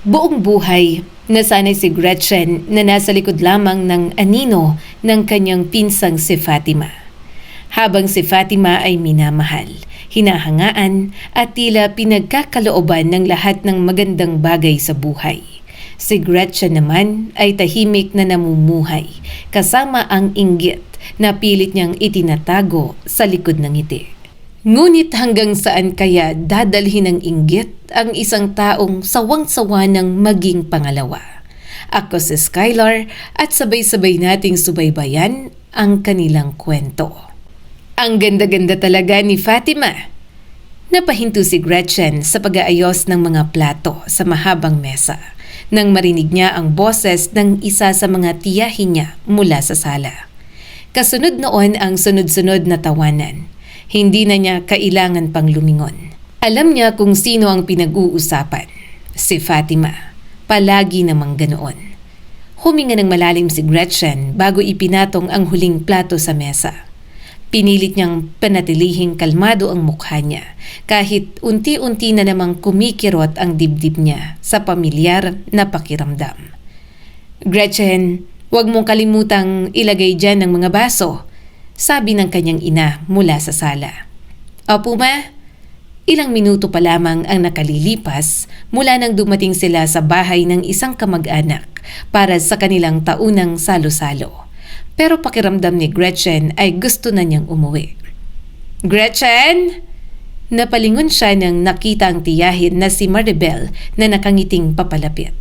Buong buhay, nasanay si Gretchen na nasa likod lamang ng anino ng kanyang pinsang si Fatima. Habang si Fatima ay minamahal, hinahangaan at tila pinagkakalooban ng lahat ng magandang bagay sa buhay. Si Gretchen naman ay tahimik na namumuhay kasama ang inggit na pilit niyang itinatago sa likod ng ngiti. Ngunit hanggang saan kaya dadalhin ng inggit ang isang taong sawang-sawa ng maging pangalawa? Ako si Skylar at sabay-sabay nating subaybayan ang kanilang kwento. Ang ganda-ganda talaga ni Fatima. Napahinto si Gretchen sa pag-aayos ng mga plato sa mahabang mesa nang marinig niya ang boses ng isa sa mga tiyahin niya mula sa sala. Kasunod noon ang sunod-sunod na tawanan. Hindi na niya kailangan pang lumingon. Alam niya kung sino ang pinag-uusapan. Si Fatima. Palagi namang ganoon. Huminga ng malalim si Gretchen bago ipinatong ang huling plato sa mesa. Pinilit niyang panatilihing kalmado ang mukha niya kahit unti-unti na namang kumikirot ang dibdib niya sa pamilyar na pakiramdam. Gretchen, huwag mong kalimutang ilagay dyan ng mga baso, sabi ng kanyang ina mula sa sala. Opo ma, ilang minuto pa lamang ang nakalilipas mula nang dumating sila sa bahay ng isang kamag-anak para sa kanilang taunang salo-salo. Pero pakiramdam ni Gretchen ay gusto na niyang umuwi. Gretchen! Napalingon siya nang nakita ang tiyahin na si Maribel na nakangiting papalapit.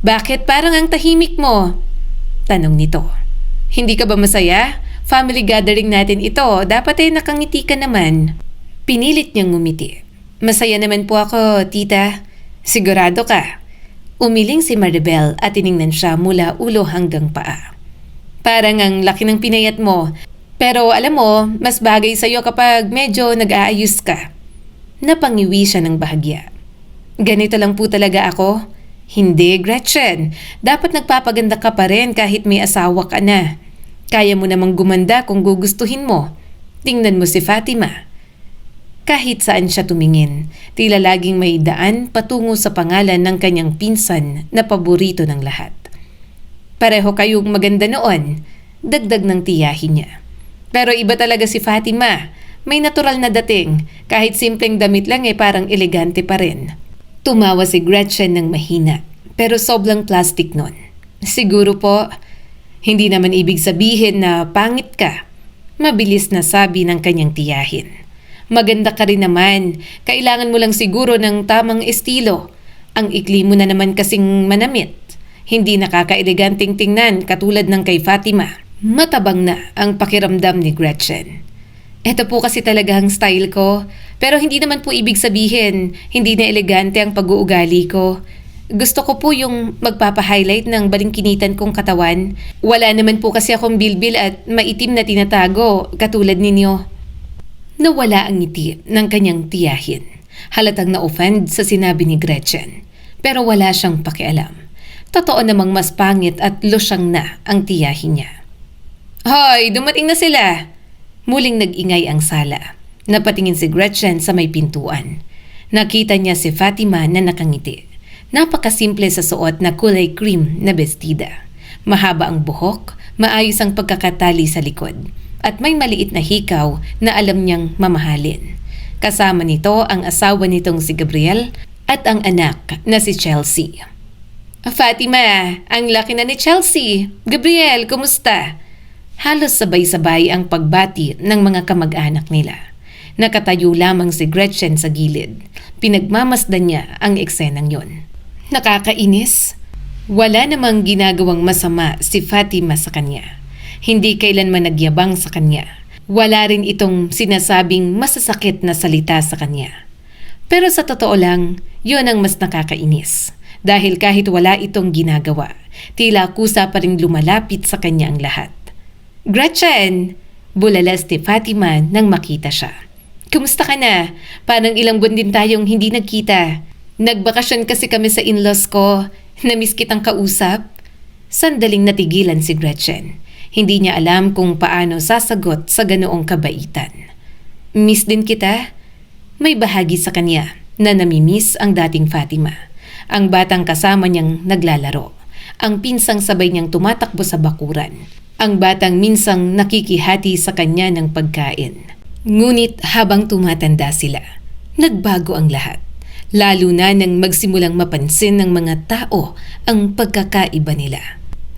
Bakit parang ang tahimik mo? Tanong nito. Hindi ka ba masaya? Family gathering natin ito, dapat ay nakangiti ka naman. Pinilit niyang ngumiti. Masaya naman po ako, tita. Sigurado ka? Umiling si Maribel at tiningnan siya mula ulo hanggang paa. Parang ang laki ng pinayat mo. Pero alam mo, mas bagay sa'yo kapag medyo nag-aayos ka. Napangiwi siya ng bahagya. Ganito lang po talaga ako. Hindi, Gretchen. Dapat nagpapaganda ka pa rin kahit may asawa ka na. Kaya mo namang gumanda kung gugustuhin mo. Tingnan mo si Fatima. Kahit saan siya tumingin, tila laging may daan patungo sa pangalan ng kanyang pinsan na paborito ng lahat. Pareho kayong maganda noon, dagdag ng tiyahin niya. Pero iba talaga si Fatima. May natural na dating, kahit simpleng damit lang parang elegante pa rin. Tumawa si Gretchen ng mahina, pero sobrang plastic nun. Siguro po, hindi naman ibig sabihin na pangit ka. Mabilis na sabi ng kanyang tiyahin. Maganda ka rin naman, kailangan mo lang siguro ng tamang estilo. Ang ikli mo na naman kasing manamit. Hindi nakakaeleganting tingnan katulad ng kay Fatima. Matabang na ang pakiramdam ni Gretchen. Ito po kasi talaga ang style ko, pero hindi naman po ibig sabihin hindi na elegante ang pag-uugali ko. Gusto ko po yung magpapa-highlight ng balingkinitan kong katawan. Wala naman po kasi akong bilbil at maitim na tinatago katulad ninyo. Nawala ang ngiti ng kanyang tiyahin. Halatang na-offend sa sinabi ni Gretchen. Pero wala siyang pakialam. Totoo namang mas pangit at losyang na ang tiyahin niya. Hoy, dumating na sila! Muling nag-ingay ang sala. Napatingin si Gretchen sa may pintuan. Nakita niya si Fatima na nakangiti. Napakasimple sa suot na kulay cream na bestida. Mahaba ang buhok, maayos ang pagkakatali sa likod, at may maliit na hikaw na alam niyang mamahalin. Kasama nito ang asawa nitong si Gabriel at ang anak na si Chelsea. Fatima, ang laki na ni Chelsea. Gabriel, kumusta? Halos sabay-sabay ang pagbati ng mga kamag-anak nila. Nakatayo lamang si Gretchen sa gilid. Pinagmamasdan niya ang eksenang yon. Nakakainis. Wala namang ginagawang masama si Fatima sa kanya. Hindi kailanman nagyabang sa kanya. Wala rin itong sinasabing masasakit na salita sa kanya. Pero sa totoo lang, yon ang mas nakakainis. Dahil kahit wala itong ginagawa, tila kusa pa rin lumalapit sa kanya ang lahat. Gretchen! Bulalas ni Fatima nang makita siya. Kumusta ka na? Parang ilang buwan din tayong hindi nagkita. Nagbakasyon kasi kami sa in-laws ko. Namiss kitang kausap. Sandaling natigilan si Gretchen. Hindi niya alam kung paano sasagot sa ganoong kabaitan. Miss din kita? May bahagi sa kanya na namimiss ang dating Fatima. ang batang kasama niyang naglalaro, ang pinsang sabay niyang tumatakbo sa bakuran, ang batang minsang nakikihati sa kanya ng pagkain. Ngunit habang tumatanda sila, nagbago ang lahat. Lalo na nang magsimulang mapansin ng mga tao ang pagkakaiba nila.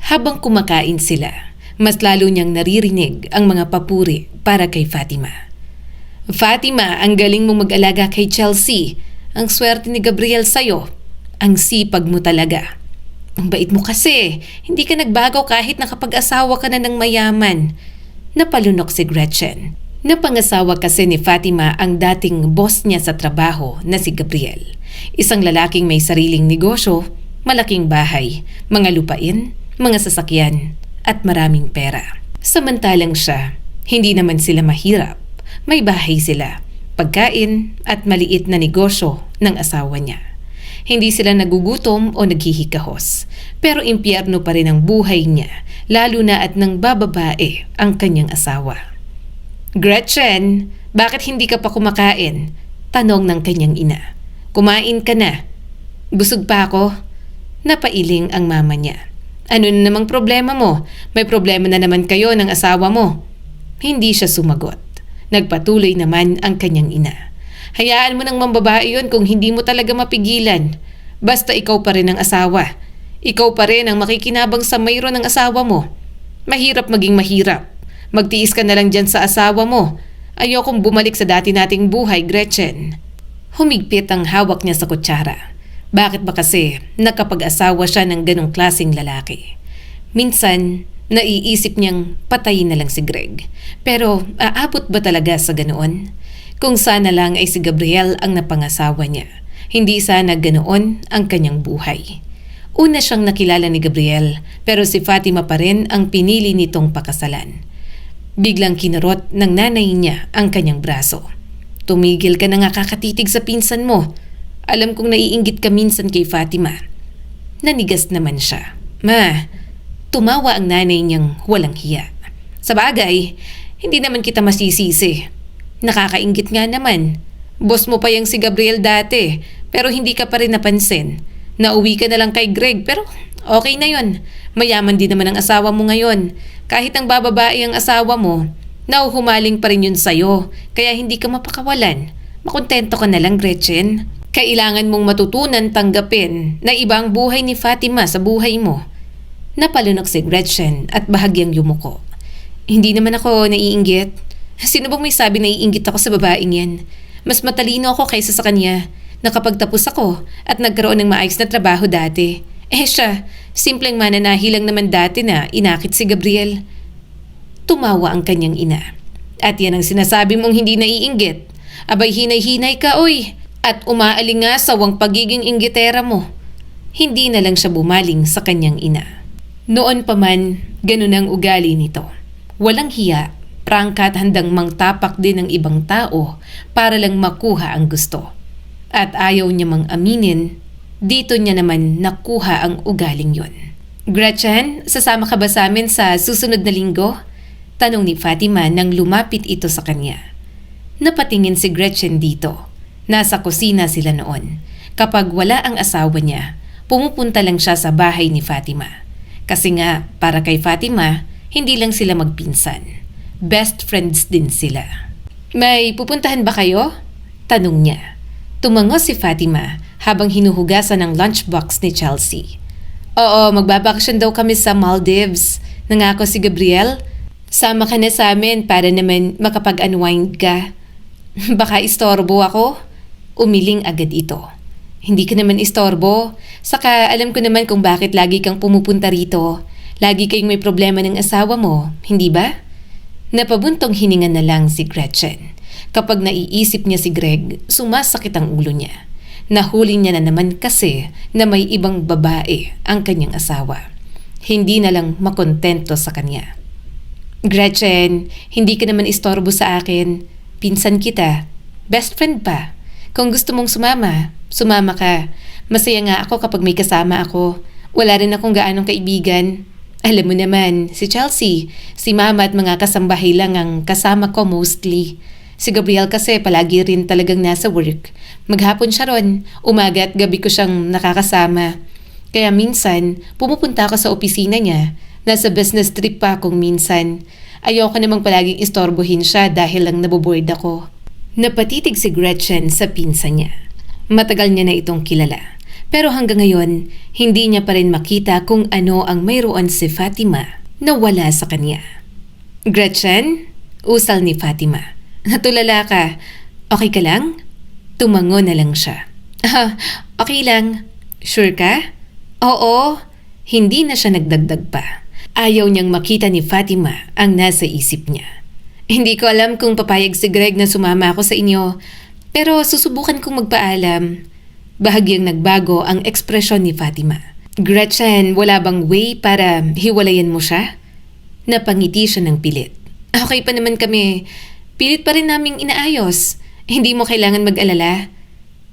Habang kumakain sila, mas lalo niyang naririnig ang mga papuri para kay Fatima. Fatima, ang galing mong mag-alaga kay Chelsea. Ang swerte ni Gabriel sa'yo. Ang sipag mo talaga. Ang bait mo kasi. Hindi ka nagbago kahit nakapag-asawa ka na ng mayaman. Napalunok si Gretchen. Napangasawa kasi ni Fatima ang dating boss niya sa trabaho na si Gabriel. Isang lalaking may sariling negosyo, malaking bahay, mga lupain, mga sasakyan, at maraming pera. Samantalang siya, hindi naman sila mahirap. May bahay sila, pagkain at maliit na negosyo ng asawa niya. Hindi sila nagugutom o naghihikahos, pero impyerno pa rin ang buhay niya, lalo na at nang bababae ang kanyang asawa. Gretchen, bakit hindi ka pa kumakain? Tanong ng kanyang ina. Kumain ka na. Busog pa ako. Napailing ang mama niya. Ano na namang problema mo? May problema na naman kayo ng asawa mo. Hindi siya sumagot. Nagpatuloy naman ang kanyang ina. Hayaan mo ng mambabae yun kung hindi mo talaga mapigilan. Basta ikaw pa rin ang asawa. Ikaw pa rin ang makikinabang sa mayroon ng asawa mo. Mahirap maging mahirap. Magtiis ka na lang dyan sa asawa mo. Ayokong bumalik sa dati nating buhay, Gretchen. Humigpit ang hawak niya sa kutsara. Bakit ba kasi nakapag-asawa siya ng ganong klaseng lalaki? Minsan, naiisip niyang patayin na lang si Greg. Pero aabot ba talaga sa ganoon? Kung sana lang ay si Gabriel ang napangasawa niya. Hindi sana ganoon ang kanyang buhay. Una siyang nakilala ni Gabriel, pero si Fatima pa rin ang pinili nitong pakasalan. Biglang kinarot ng nanay niya ang kanyang braso. Tumigil ka na nga kakatitig sa pinsan mo. Alam kong naiinggit ka minsan kay Fatima. Nanigas naman siya. Ma, tumawa ang nanay niyang walang hiya. Sa bagay, hindi naman kita masisisi. Nakakainggit nga naman. Boss mo pa yang si Gabriel dati, pero hindi ka pa rin napansin. Nauwi ka na lang kay Greg, pero okay na yon. Mayaman din naman ang asawa mo ngayon. Kahit ang bababae ang asawa mo, nauhumaling pa rin yun sa'yo, kaya hindi ka mapakawalan. Makontento ka na lang, Gretchen. Kailangan mong matutunan tanggapin na iba ang buhay ni Fatima sa buhay mo. Napalunok si Gretchen at bahagyang yumuko. Hindi naman ako naiinggit. Sino bang may sabi naiinggit ako sa babaeng yan? Mas matalino ako kaysa sa kanya. Nakapagtapos ako at nagkaroon ng maayos na trabaho dati. Siya, simpleng mananahi lang naman dati na inakit si Gabriel. Tumawa ang kanyang ina. At yan ang sinasabi mong hindi naiinggit. Abay hinay-hinay ka, oy. At umaalingasawang pagiging inggitera mo. Hindi na lang siya bumaling sa kanyang ina. Noon pa man, ganun ang ugali nito. Walang hiya, prangka at handang mangtapak din ng ibang tao para lang makuha ang gusto. At ayaw niya mang aminin, dito niya naman nakuha ang ugaling yon. Gretchen, sasama ka ba sa amin sa susunod na linggo? Tanong ni Fatima nang lumapit ito sa kanya. Napatingin si Gretchen dito. Nasa kusina sila noon. Kapag wala ang asawa niya, pumupunta lang siya sa bahay ni Fatima. Kasi nga, para kay Fatima, hindi lang sila magpinsan. Best friends din sila. May pupuntahan ba kayo? Tanong niya. Tumango si Fatima habang hinuhugasan ang lunchbox ni Chelsea. Oo, magbabakasyon daw kami sa Maldives. Nangako si Gabriel. Sama ka na sa amin para naman makapag-unwind ka. Baka istorbo ako? Umiling agad ito. Hindi ka naman istorbo. Saka alam ko naman kung bakit lagi kang pumupunta rito. Lagi kayong may problema ng asawa mo, hindi ba? Napabuntong hininga na lang si Gretchen. Kapag naiisip niya si Greg, sumasakit ang ulo niya. Nahuli niya na naman kasi na may ibang babae ang kanyang asawa. Hindi na lang makontento sa kanya. Gretchen, hindi ka naman istorbo sa akin. Pinsan kita. Best friend pa. Kung gusto mong sumama, sumama ka. Masaya nga ako kapag may kasama ako. Wala rin akong gaanong kaibigan. Alam mo naman, si Chelsea, si Mama at mga kasambahay lang ang kasama ko mostly. Si Gabriel kasi palagi rin talagang nasa work. Maghapon siya ron, umaga at gabi ko siyang nakakasama. Kaya minsan, pumupunta ako sa opisina niya. Nasa business trip pa akong minsan. Ayoko namang palaging istorbohin siya dahil lang naboboard ako. Napatitig si Gretchen sa pinsan niya. Matagal niya na itong kilala. Pero hanggang ngayon, hindi niya pa rin makita kung ano ang mayroon si Fatima na wala sa kanya. Gretchen? Usal ni Fatima. Natulala ka. Okay ka lang? Tumango na lang siya. Okay lang. Sure ka? Oo. Hindi na siya nagdagdag pa. Ayaw niyang makita ni Fatima ang nasa isip niya. Hindi ko alam kung papayag si Greg na sumama ako sa inyo, pero susubukan kong magpaalam. Bahagyang nagbago ang ekspresyon ni Fatima. Gretchen, wala bang way para hiwalayan mo siya? Napangiti siya ng pilit. Okay pa naman kami. Pilit pa rin naming inaayos. Hindi mo kailangan mag-alala.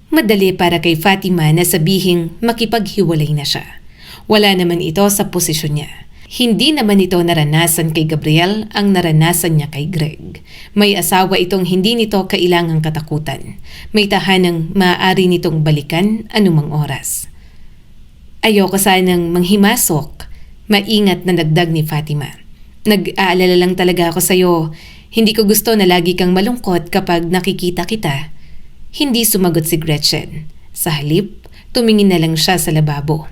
Madali para kay Fatima na sabihing makipaghiwalay na siya. Wala naman ito sa posisyon niya. Hindi naman ito naranasan kay Gabriel ang naranasan niya kay Greg. May asawa itong hindi nito kailangang katakutan. May tahanang maaari nitong balikan anumang oras. Ayoko sanang manghimasok. Maingat na dagdag ni Fatima. Nag-aalala lang talaga ako sa'yo. Hindi ko gusto na lagi kang malungkot kapag nakikita kita. Hindi sumagot si Gretchen. Sa halip, tumingin na lang siya sa lababo.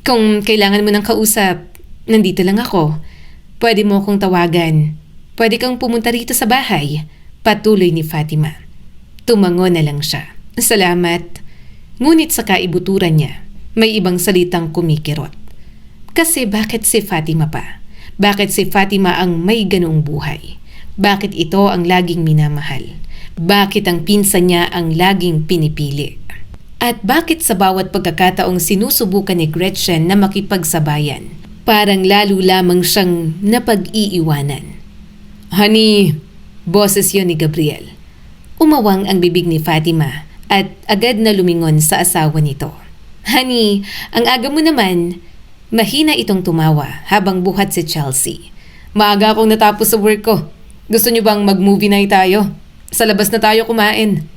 Kung kailangan mo ng kausap, nandito lang ako. Pwede mo akong tawagan. Pwede kang pumunta rito sa bahay. Patuloy ni Fatima. Tumango na lang siya. Salamat. Ngunit sa kaibuturan niya, may ibang salitang kumikirot. Kasi bakit si Fatima pa? Bakit si Fatima ang may ganoong buhay? Bakit ito ang laging minamahal? Bakit ang pinsan niya ang laging pinipili? At bakit sa bawat pagkakataong sinusubukan ni Gretchen na makipagsabayan, parang lalo lamang siyang napag-iiwanan? Honey, boses yun ni Gabriel. Umawang ang bibig ni Fatima at agad na lumingon sa asawa nito. Honey, ang aga mo naman. Mahina itong tumawa habang buhat si Chelsea. Maaga akong natapos sa work ko. Gusto niyo bang mag-movie night tayo? Sa labas na tayo kumain.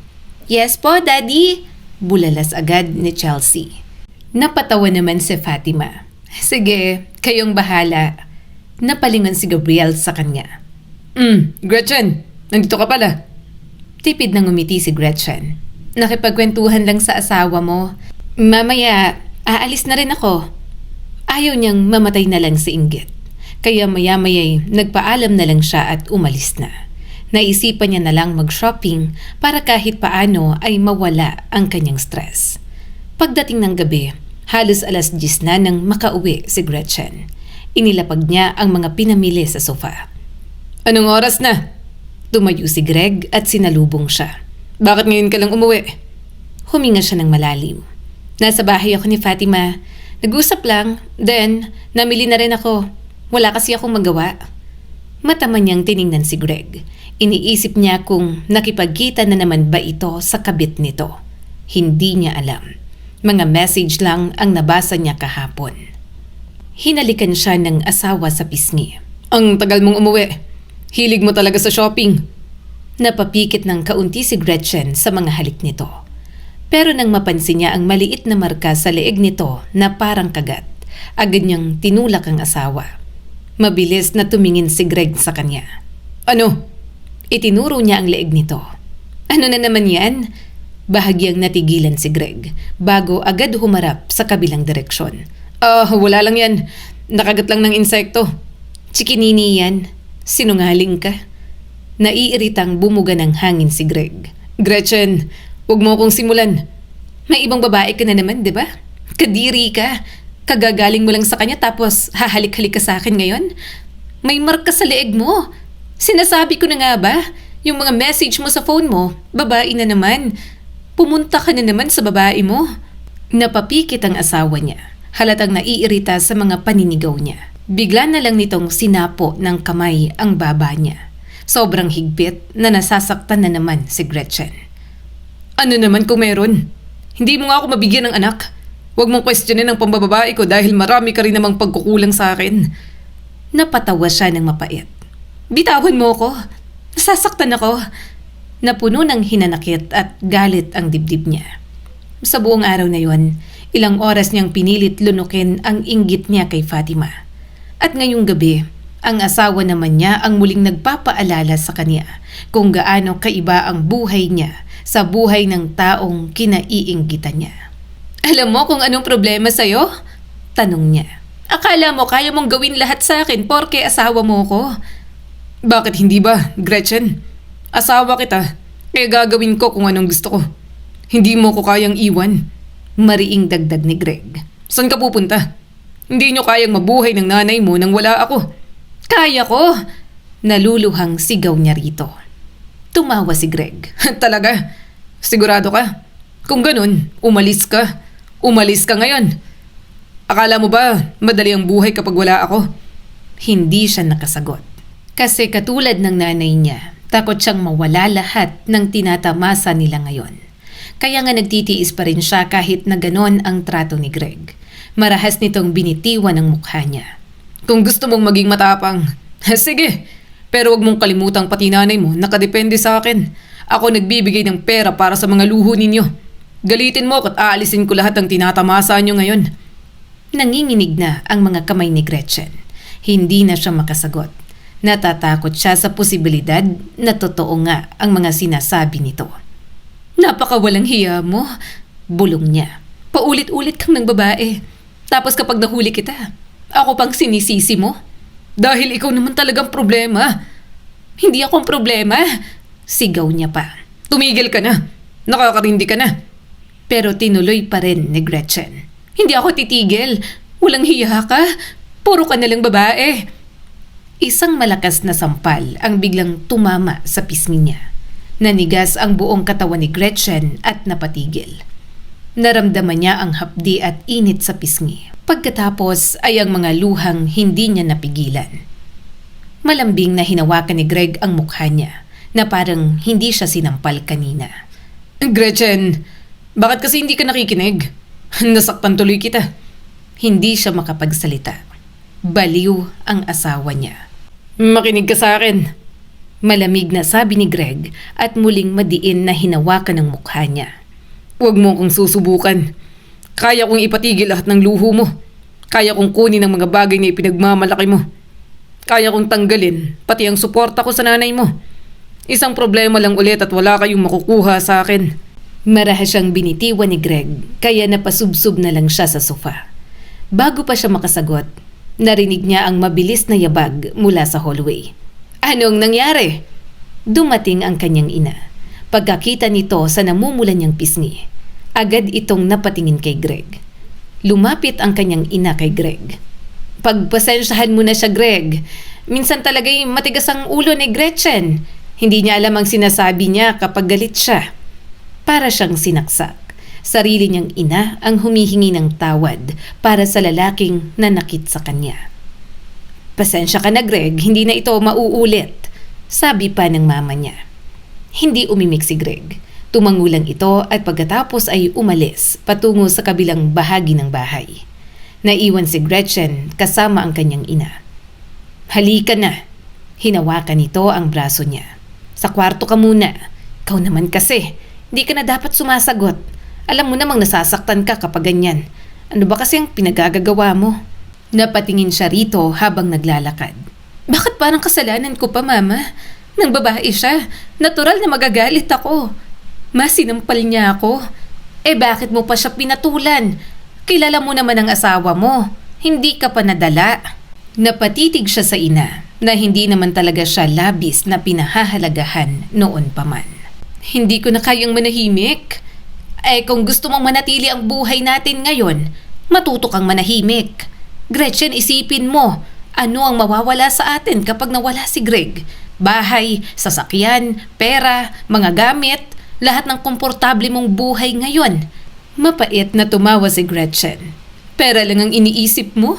Yes po, Daddy. Bulalas agad ni Chelsea. Napatawa naman si Fatima. Sige, kayong bahala. Napalingon si Gabriel sa kanya. Gretchen, nandito ka pala. Tipid nang umiti si Gretchen. Nakipagkwentuhan lang sa asawa mo. Mamaya, aalis na rin ako. Ayaw niyang mamatay na lang si Inggit. Kaya maya-maya'y nagpaalam na lang siya at umalis na. Naisipan niya na lang mag-shopping para kahit paano ay mawala ang kanyang stress. Pagdating ng gabi, halos 10:00 na nang makauwi si Gretchen. Inilapag niya ang mga pinamili sa sofa. Anong oras na? Tumayo si Greg at sinalubong siya. Bakit ngayon ka lang umuwi? Huminga siya ng malalim. Nasa bahay ako ni Fatima. Nag-usap lang, then namili na rin ako. Wala kasi akong magawa. Mataman niyang tiningnan si Greg. Iniisip niya kung nakipagkita na naman ba ito sa kabit nito. Hindi niya alam. Mga message lang ang nabasa niya kahapon. Hinalikan siya ng asawa sa pisngi. Ang tagal mong umuwi. Hilig mo talaga sa shopping. Napapikit ng kaunti si Gretchen sa mga halik nito. Pero nang mapansin niya ang maliit na marka sa leeg nito na parang kagat, agad niyang tinulak ang asawa. Mabilis na tumingin si Greg sa kanya. Ano? Itinuro niya ang leeg nito. Ano na naman yan? Bahagyang natigilan si Greg bago agad humarap sa kabilang direksyon. Wala lang yan. Nakagat lang ng insekto. Chikinini yan. Sinungaling ka. Naiiritang bumuga ng hangin si Greg. Gretchen, huwag mo akong simulan. May ibang babae ka na naman, di ba? Kadiri ka. Kagagaling mo lang sa kanya tapos hahalik-halik ka sa akin ngayon? May marka sa leeg mo. Sinasabi ko na nga ba? Yung mga message mo sa phone mo, babae na naman. Pumunta ka na naman sa babae mo. Napapikit ang asawa niya. Halatang naiirita sa mga paninigaw niya. Bigla na lang nitong sinapo ng kamay ang baba niya. Sobrang higpit na nasasaktan na naman si Gretchen. Ano naman kung meron? Hindi mo nga ako mabigyan ng anak. Huwag mong questionin ang pambababae ko dahil marami ka rin namang pagkukulang sa akin. Napatawa siya ng mapait. Bitawan mo ko. Nasasaktan ako. Napuno ng hinanakit at galit ang dibdib niya. Sa buong araw na yon, ilang oras niyang pinilit lunukin ang inggit niya kay Fatima. At ngayong gabi, ang asawa naman niya ang muling nagpapaalala sa kanya kung gaano kaiba ang buhay niya sa buhay ng taong kinaiinggitan niya. Alam mo kung anong problema sa'yo? Tanong niya. Akala mo kaya mong gawin lahat sa akin porke asawa mo ko? Bakit hindi ba, Gretchen? Asawa kita, kaya gagawin ko kung anong gusto ko. Hindi mo ko kayang iwan. Mariing dagdag ni Greg. Saan ka pupunta? Hindi nyo kayang mabuhay ng nanay mo nang wala ako. Kaya ko! Naluluhang sigaw niya rito. Tumawa si Greg. Talaga? Sigurado ka? Kung ganun, umalis ka. Umalis ka ngayon. Akala mo ba madali ang buhay kapag wala ako? Hindi siya nakasagot. Kasi katulad ng nanay niya, takot siyang mawala lahat ng tinatamasa nila ngayon. Kaya nga nagtitiis pa rin siya kahit na ganon ang trato ni Greg. Marahas nitong binitiwan ang mukha niya. Kung gusto mong maging matapang, sige. Pero wag mong kalimutang pati nanay mo nakadepende sa akin. Ako nagbibigay ng pera para sa mga luho ninyo. Galitin mo at aalisin ko lahat ng tinatamasa nyo ngayon. Nanginginig na ang mga kamay ni Gretchen. Hindi na siya makasagot. Natatakot siya sa posibilidad na totoo nga ang mga sinasabi nito. Napakawalang hiya mo, bulong niya. Paulit-ulit kang ng babae. Tapos kapag nahuli kita, ako pang sinisisi mo? Dahil ikaw naman talagang problema. Hindi akong problema, sigaw niya pa. Tumigil ka na, nakakarindi ka na. Pero tinuloy pa rin ni Gretchen. Hindi ako titigil, walang hiya ka, puro ka nalang babae. Isang malakas na sampal ang biglang tumama sa pisngi niya. Nanigas ang buong katawan ni Gretchen at napatigil. Naramdaman niya ang hapdi at init sa pisngi. Pagkatapos ay ang mga luhang hindi niya napigilan. Malambing na hinawakan ni Greg ang mukha niya na parang hindi siya sinampal kanina. Gretchen, bakit kasi hindi ka nakikinig? Nasaktan tuloy kita. Hindi siya makapagsalita. Baliw ang asawa niya. Makinig ka sa akin. Malamig na sabi ni Greg at muling madiin na hinawakan ang mukha niya. Huwag mo kong susubukan. Kaya kong ipatigil lahat ng luho mo. Kaya kong kunin ang mga bagay na ipinagmamalaki mo. Kaya kong tanggalin pati ang suporta ko sa nanay mo. Isang problema lang ulit at wala kayong makukuha sa akin. Marahas siyang binitiwan ni Greg kaya napasubsob na lang siya sa sofa. Bago pa siya makasagot, narinig niya ang mabilis na yabag mula sa hallway. Anong nangyari? Dumating ang kanyang ina. Pagkakita nito sa namumulan niyang pisngi, agad itong napatingin kay Greg. Lumapit ang kanyang ina kay Greg. Pagpasensyahan mo na siya, Greg. Minsan talaga'y matigas ang ulo ni Gretchen. Hindi niya alam ang sinasabi niya kapag galit siya. Para siyang sinaksak. Sarili niyang ina ang humihingi ng tawad para sa lalaking nanakit sa kanya. Pasensya ka na, Greg, hindi na ito mauulit, sabi pa ng mama niya. Hindi umimik si Greg. Tumangulang ito at pagkatapos ay umalis patungo sa kabilang bahagi ng bahay. Naiwan si Gretchen kasama ang kanyang ina. Halika na. Hinawakan nito ang braso niya. Sa kwarto ka muna. Ikaw naman kasi, di ka na dapat sumasagot. Alam mo namang nasasaktan ka kapag ganyan. Ano ba kasi ang pinagagagawa mo? Napatingin siya rito habang naglalakad. Bakit parang kasalanan ko pa, Mama? Nang babae siya, natural na magagalit ako. Masinampal niya ako. Bakit mo pa siya pinatulan? Kilala mo naman ang asawa mo. Hindi ka pa nadala. Napatitig siya sa ina na hindi naman talaga siya labis na pinahahalagahan noon pa man. Hindi ko na kayang manahimik. Kung gusto mong manatili ang buhay natin ngayon, matuto kang manahimik. Gretchen, isipin mo, ano ang mawawala sa atin kapag nawala si Greg? Bahay, sasakyan, pera, mga gamit, lahat ng komportable mong buhay ngayon. Mapait na tumawa si Gretchen. Pera lang ang iniisip mo?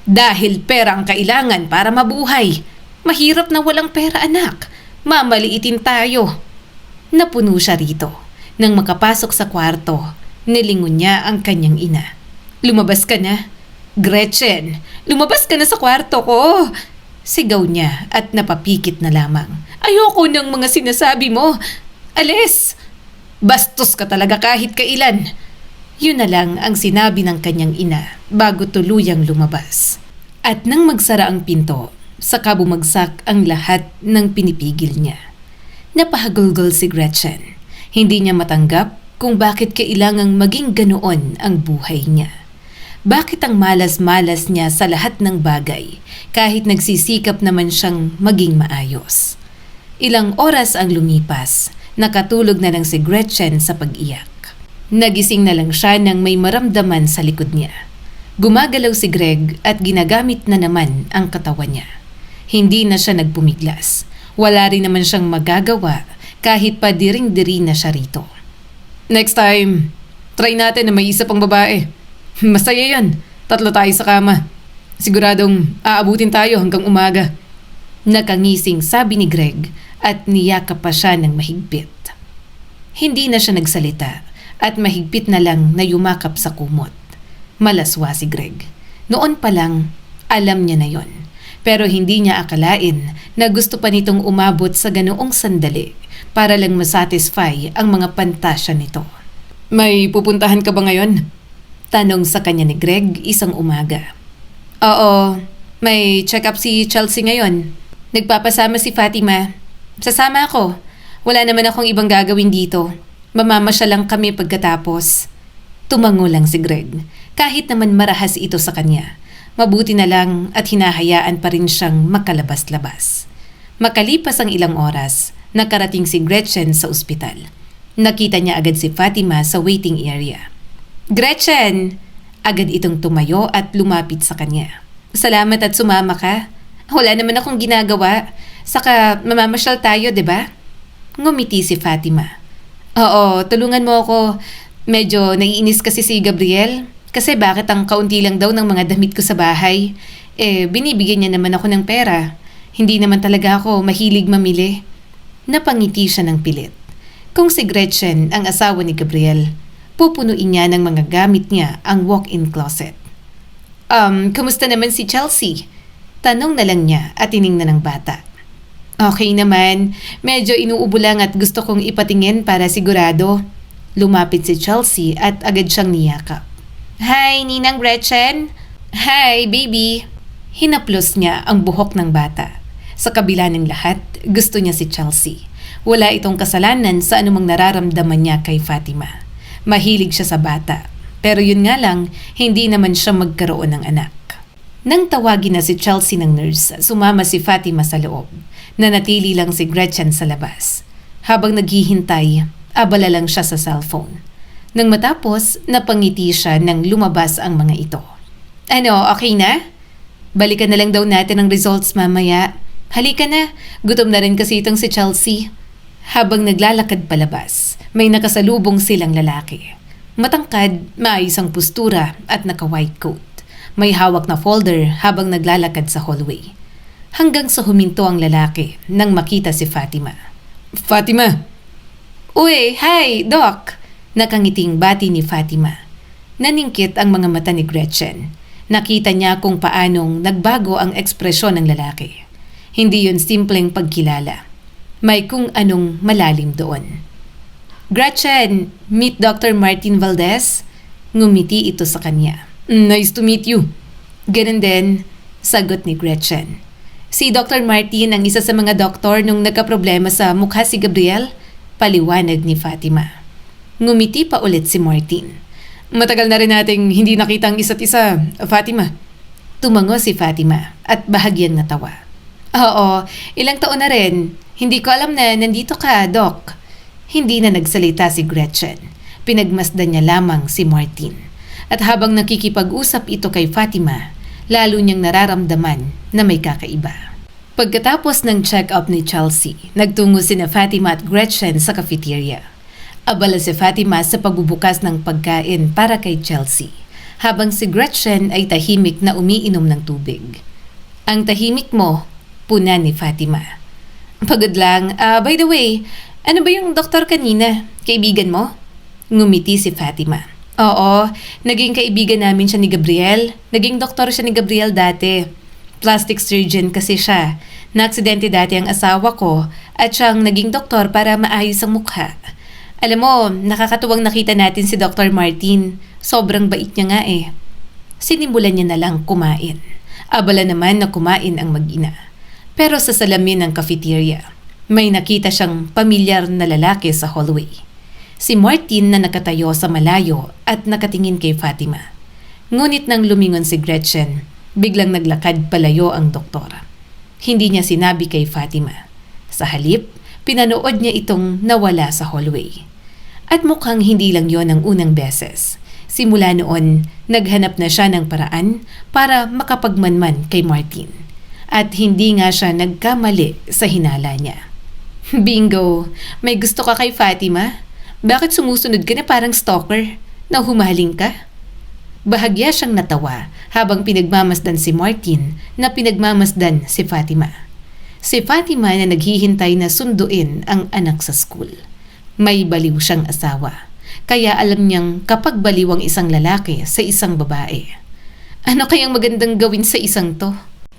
Dahil pera ang kailangan para mabuhay. Mahirap na walang pera, anak. Mamaliitin tayo. Napuno siya rito. Nang makapasok sa kwarto, nilingon niya ang kanyang ina. Lumabas ka na. Gretchen, lumabas ka na sa kwarto ko. Sigaw niya at napapikit na lamang. Ayoko ng mga sinasabi mo. Alis! Bastos ka talaga kahit kailan. Yun na lang ang sinabi ng kanyang ina bago tuluyang lumabas. At nang magsara ang pinto, saka bumagsak ang lahat ng pinipigil niya. Napahagulgol si Gretchen. Hindi niya matanggap kung bakit kailangang maging ganoon ang buhay niya. Bakit ang malas-malas niya sa lahat ng bagay kahit nagsisikap naman siyang maging maayos. Ilang oras ang lumipas, nakatulog na lang si Gretchen sa pag-iyak. Nagising na lang siya nang may maramdaman sa likod niya. Gumagalaw si Greg at ginagamit na naman ang katawan niya. Hindi na siya nagpumiglas. Wala rin naman siyang magagawa kahit pa diring-diri na siya rito. Next time, try natin na may isa pang babae. Masaya yan. 3 tayo sa kama. Siguradong aabutin tayo hanggang umaga. Nakangising sabi ni Greg at niyakap pa siya ng mahigpit. Hindi na siya nagsalita at mahigpit na lang na yumakap sa kumot. Malaswa si Greg. Noon pa lang, alam niya na yon. Pero hindi niya akalain na gusto pa nitong umabot sa ganoong sandali para lang masatisfy ang mga pantasya nito. May pupuntahan ka ba ngayon? Tanong sa kanya ni Greg isang umaga. Oo, may check-up si Chelsea ngayon. Nagpapasama si Fatima. Sasama ako. Wala naman akong ibang gagawin dito. Mamamasya lang kami pagkatapos. Tumango lang si Greg. Kahit naman marahas ito sa kanya. Mabuti na lang at hinahayaan pa rin siyang makalabas-labas. Makalipas ang ilang oras, nakarating si Gretchen sa ospital. Nakita niya agad si Fatima sa waiting area. Gretchen! Agad itong tumayo at lumapit sa kanya. Salamat at sumama ka. Wala naman akong ginagawa. Saka mamamasyal tayo, 'di ba? Ngumiti si Fatima. Oo, tulungan mo ako. Medyo naiinis kasi si Gabriel. Kasi bakit ang kaunti lang daw ng mga damit ko sa bahay? Binibigyan niya naman ako ng pera. Hindi naman talaga ako mahilig mamili. Napangiti siya ng pilit. Kung si Gretchen ang asawa ni Gabriel, pupunuin niya ng mga gamit niya ang walk-in closet. Kumusta naman si Chelsea? Tanong na lang niya at tiningnan ng bata. Okay naman, medyo inuubo lang at gusto kong ipatingin para sigurado. Lumapit si Chelsea at agad siyang niyakap. Hi, Ninang Gretchen! Hi, baby! Hinaplos niya ang buhok ng bata. Sa kabila ng lahat, gusto niya si Chelsea. Wala itong kasalanan sa anumang nararamdaman niya kay Fatima. Mahilig siya sa bata. Pero yun nga lang, hindi naman siya magkaroon ng anak. Nang tawagin na si Chelsea ng nurse, sumama si Fatima sa loob. Nanatili lang si Gretchen sa labas. Habang naghihintay, abala lang siya sa cellphone. Nang matapos, napangiti siya nang lumabas ang mga ito. Ano, okay na? Balikan na lang daw natin ang results mamaya. Halika na, gutom na rin kasi itong si Chelsea. Habang naglalakad palabas, may nakasalubong silang lalaki. Matangkad, maayos ang postura at naka-white coat. May hawak na folder habang naglalakad sa hallway. Hanggang sa huminto ang lalaki nang makita si Fatima. Fatima! Uy, hi, Doc! Nakangiting bati ni Fatima. Naningkit ang mga mata ni Gretchen. Nakita niya kung paanong nagbago ang ekspresyon ng lalaki. Hindi yun simpleng pagkilala. May kung anong malalim doon. Gretchen, meet Dr. Martin Valdez. Ngumiti ito sa kanya. Nice to meet you. Ganun din, sagot ni Gretchen. Si Dr. Martin ang isa sa mga doktor nung nagkaproblema sa mukha si Gabriel, paliwanag ni Fatima. Ngumiti pa ulit si Martin. Matagal na rin nating hindi nakita ang isa't isa, Fatima. Tumango si Fatima at bahagyang natawa. Oo, ilang taon na rin. Hindi ko alam na nandito ka, Doc. Hindi na nagsalita si Gretchen. Pinagmasdan niya lamang si Martin. At habang nakikipag-usap ito kay Fatima, lalo niyang nararamdaman na may kakaiba. Pagkatapos ng check-up ni Chelsea, nagtungo sina Fatima at Gretchen sa cafeteria. Abala si Fatima sa pagbubukas ng pagkain para kay Chelsea, habang si Gretchen ay tahimik na umiinom ng tubig. Ang tahimik mo, puna ni Fatima. Pagod lang. By the way, ano ba yung doktor kanina? Kaibigan mo? Ngumiti si Fatima. Oo, naging kaibigan namin siya ni Gabriel. Naging doktor siya ni Gabriel dati. Plastic surgeon kasi siya. Naaksidente dati ang asawa ko at siyang naging doktor para maayos ang mukha. Alam mo, nakakatuwang nakita natin si Dr. Martin. Sobrang bait niya nga eh. Sinimulan niya na lang kumain. Abala naman na kumain ang mag-ina. Pero sa salamin ng cafeteria, may nakita siyang pamilyar na lalaki sa hallway. Si Martin na nakatayo sa malayo at nakatingin kay Fatima. Ngunit nang lumingon si Gretchen, biglang naglakad palayo ang doktor. Hindi niya sinabi kay Fatima. Sa halip, pinanood niya itong nawala sa hallway. At mukhang hindi lang yon ang unang beses. Simula noon, naghanap na siya ng paraan para makapagmanman kay Martin. At hindi nga siya nagkamali sa hinala niya. Bingo! May gusto ka kay Fatima? Bakit sumusunod ka na parang stalker? Nahumaling ka? Bahagya siyang natawa habang pinagmamasdan si Martin na pinagmamasdan si Fatima. Si Fatima na naghihintay na sunduin ang anak sa school. May baliw siyang asawa, kaya alam niyang kapag baliw ang isang lalaki sa isang babae. Ano kayang magandang gawin sa isang to?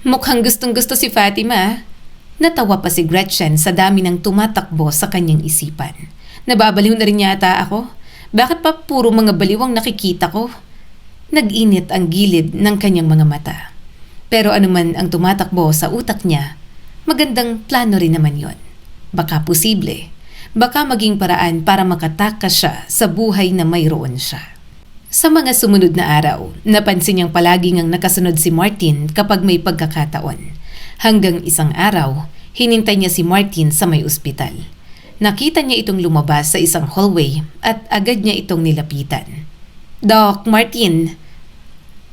Mukhang gustong-gusto si Fatima. Natawa pa si Gretchen sa dami ng tumatakbo sa kanyang isipan. Nababaliw na rin yata ako. Bakit pa puro mga baliw ang nakikita ko? Nag-init ang gilid ng kanyang mga mata. Pero anuman ang tumatakbo sa utak niya, magandang plano rin naman yon. Baka posible. Baka maging paraan para makatakas siya sa buhay na mayroon siya. Sa mga sumunod na araw, napansin niyang palaging ang nakasunod si Martin kapag may pagkakataon. Hanggang isang araw, hinintay niya si Martin sa may ospital. Nakita niya itong lumabas sa isang hallway at agad niya itong nilapitan. Doc, Martin.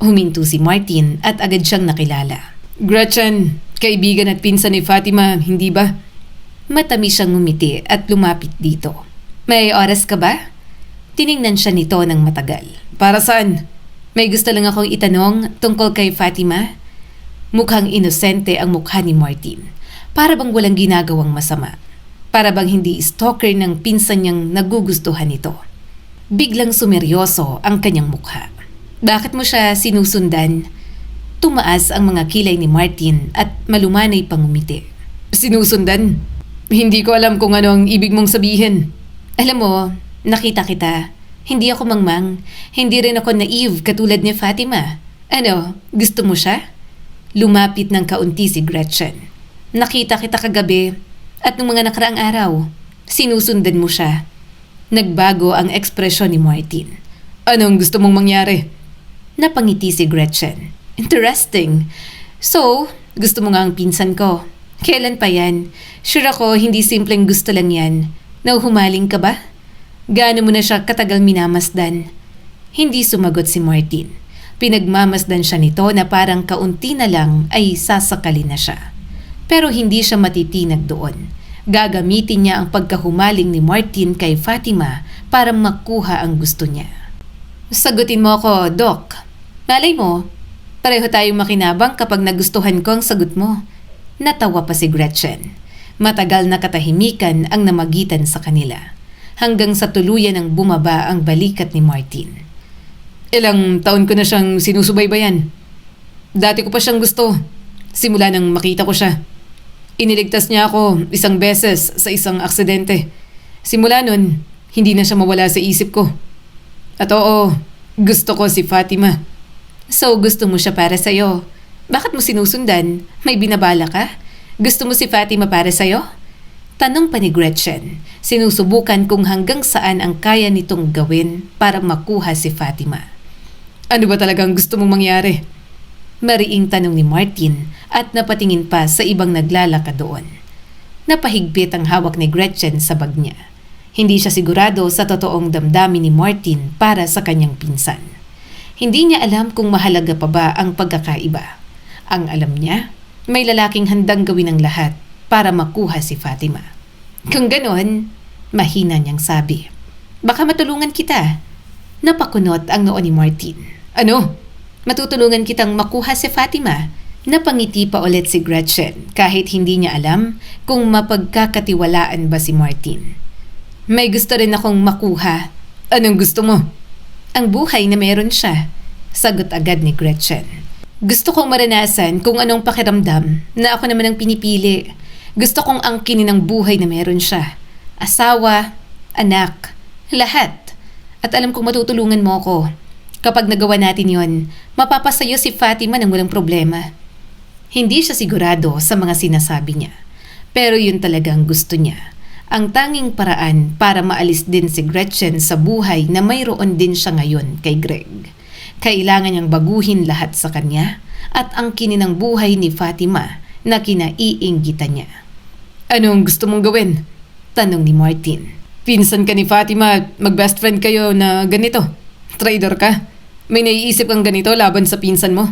Huminto si Martin at agad siyang nakilala. Gretchen, kaibigan at pinsan ni Fatima, hindi ba? Matamis siyang ngumiti at lumapit dito. May oras ka ba? Tiningnan siya nito ng matagal. Para saan? May gusto lang akong itanong tungkol kay Fatima. Mukhang inosente ang mukha ni Martin. Para bang walang ginagawang masama. Para bang hindi stalker ng pinsan niyang nagugustuhan nito. Biglang sumeryoso ang kanyang mukha. Bakit mo siya sinusundan? Tumaas ang mga kilay ni Martin at malumanay pang ngumiti. Sinusundan? Hindi ko alam kung ano ang ibig mong sabihin. Alam mo, nakita kita. Hindi ako mangmang. Hindi rin ako naive katulad ni Fatima. Ano, gusto mo siya? Lumapit ng kaunti si Gretchen. Nakita kita kagabi at nung mga nakaraang araw, sinusundan mo siya. Nagbago ang ekspresyon ni Martin. Anong gusto mong mangyari? Napangiti si Gretchen. Interesting. So, gusto mo nga ang pinsan ko. Kailan pa yan? Sure ako hindi simpleng gusto lang yan. Nauhumaling ka ba? Gaano mo na siya katagal minamasdan? Hindi sumagot si Martin. Pinagmamasdan siya nito na parang kaunti na lang ay sasakalin na siya. Pero hindi siya matitinag doon. Gagamitin niya ang pagkahumaling ni Martin kay Fatima para makuha ang gusto niya. Sagutin mo ako, Doc. Malay mo, pareho tayong makinabang kapag nagustuhan ko ang sagot mo. Natawa pa si Gretchen. Matagal na katahimikan ang namagitan sa kanila. Hanggang sa tuluyan ang bumaba ang balikat ni Martin. Ilang taon ko na siyang sinusubaybayan. Dati ko pa siyang gusto. Simula nang makita ko siya. Iniligtas niya ako isang beses sa isang aksidente. Simula nun, hindi na siya mawala sa isip ko. At oo, gusto ko si Fatima. So gusto mo siya para sa'yo? Bakit mo sinusundan? May binabala ka? Gusto mo si Fatima para sa'yo? Tanong pa ni Gretchen. Sinusubukan kung hanggang saan ang kaya nitong gawin para makuha si Fatima. Ano ba talagang gusto mong mangyari? Mariing tanong ni Martin at napatingin pa sa ibang naglalakad doon. Napahigpit ang hawak ni Gretchen sa bag niya. Hindi siya sigurado sa totoong damdamin ni Martin para sa kanyang pinsan. Hindi niya alam kung mahalaga pa ba ang pagkakaiba. Ang alam niya, may lalaking handang gawin ang lahat para makuha si Fatima. Kung ganon, mahina niyang sabi. Baka matulungan kita. Napakunot ang noo ni Martin. Ano? Matutulungan kitang makuha si Fatima. Napangiti pa ulit si Gretchen kahit hindi niya alam kung mapagkakatiwalaan ba si Martin. May gusto rin akong makuha. Anong gusto mo? Ang buhay na meron siya, sagot agad ni Gretchen. Gusto kong maranasan kung anong pakiramdam na ako naman ang pinipili. Gusto kong angkinin ang buhay na meron siya. Asawa, anak, lahat. At alam kong matutulungan mo ako. Kapag nagawa natin yon, mapapasayo si Fatima ng walang problema. Hindi siya sigurado sa mga sinasabi niya. Pero yun talagang gusto niya. Ang tanging paraan para maalis din si Gretchen sa buhay na mayroon din siya ngayon kay Greg. Kailangan niyang baguhin lahat sa kanya at angkinin ang buhay ni Fatima na kinaiinggitan niya. Anong gusto mong gawin? Tanong ni Martin. Pinsan ka ni Fatima at mag-best friend kayo na ganito. Traitor ka? May naiisip kang ganito laban sa pinsan mo?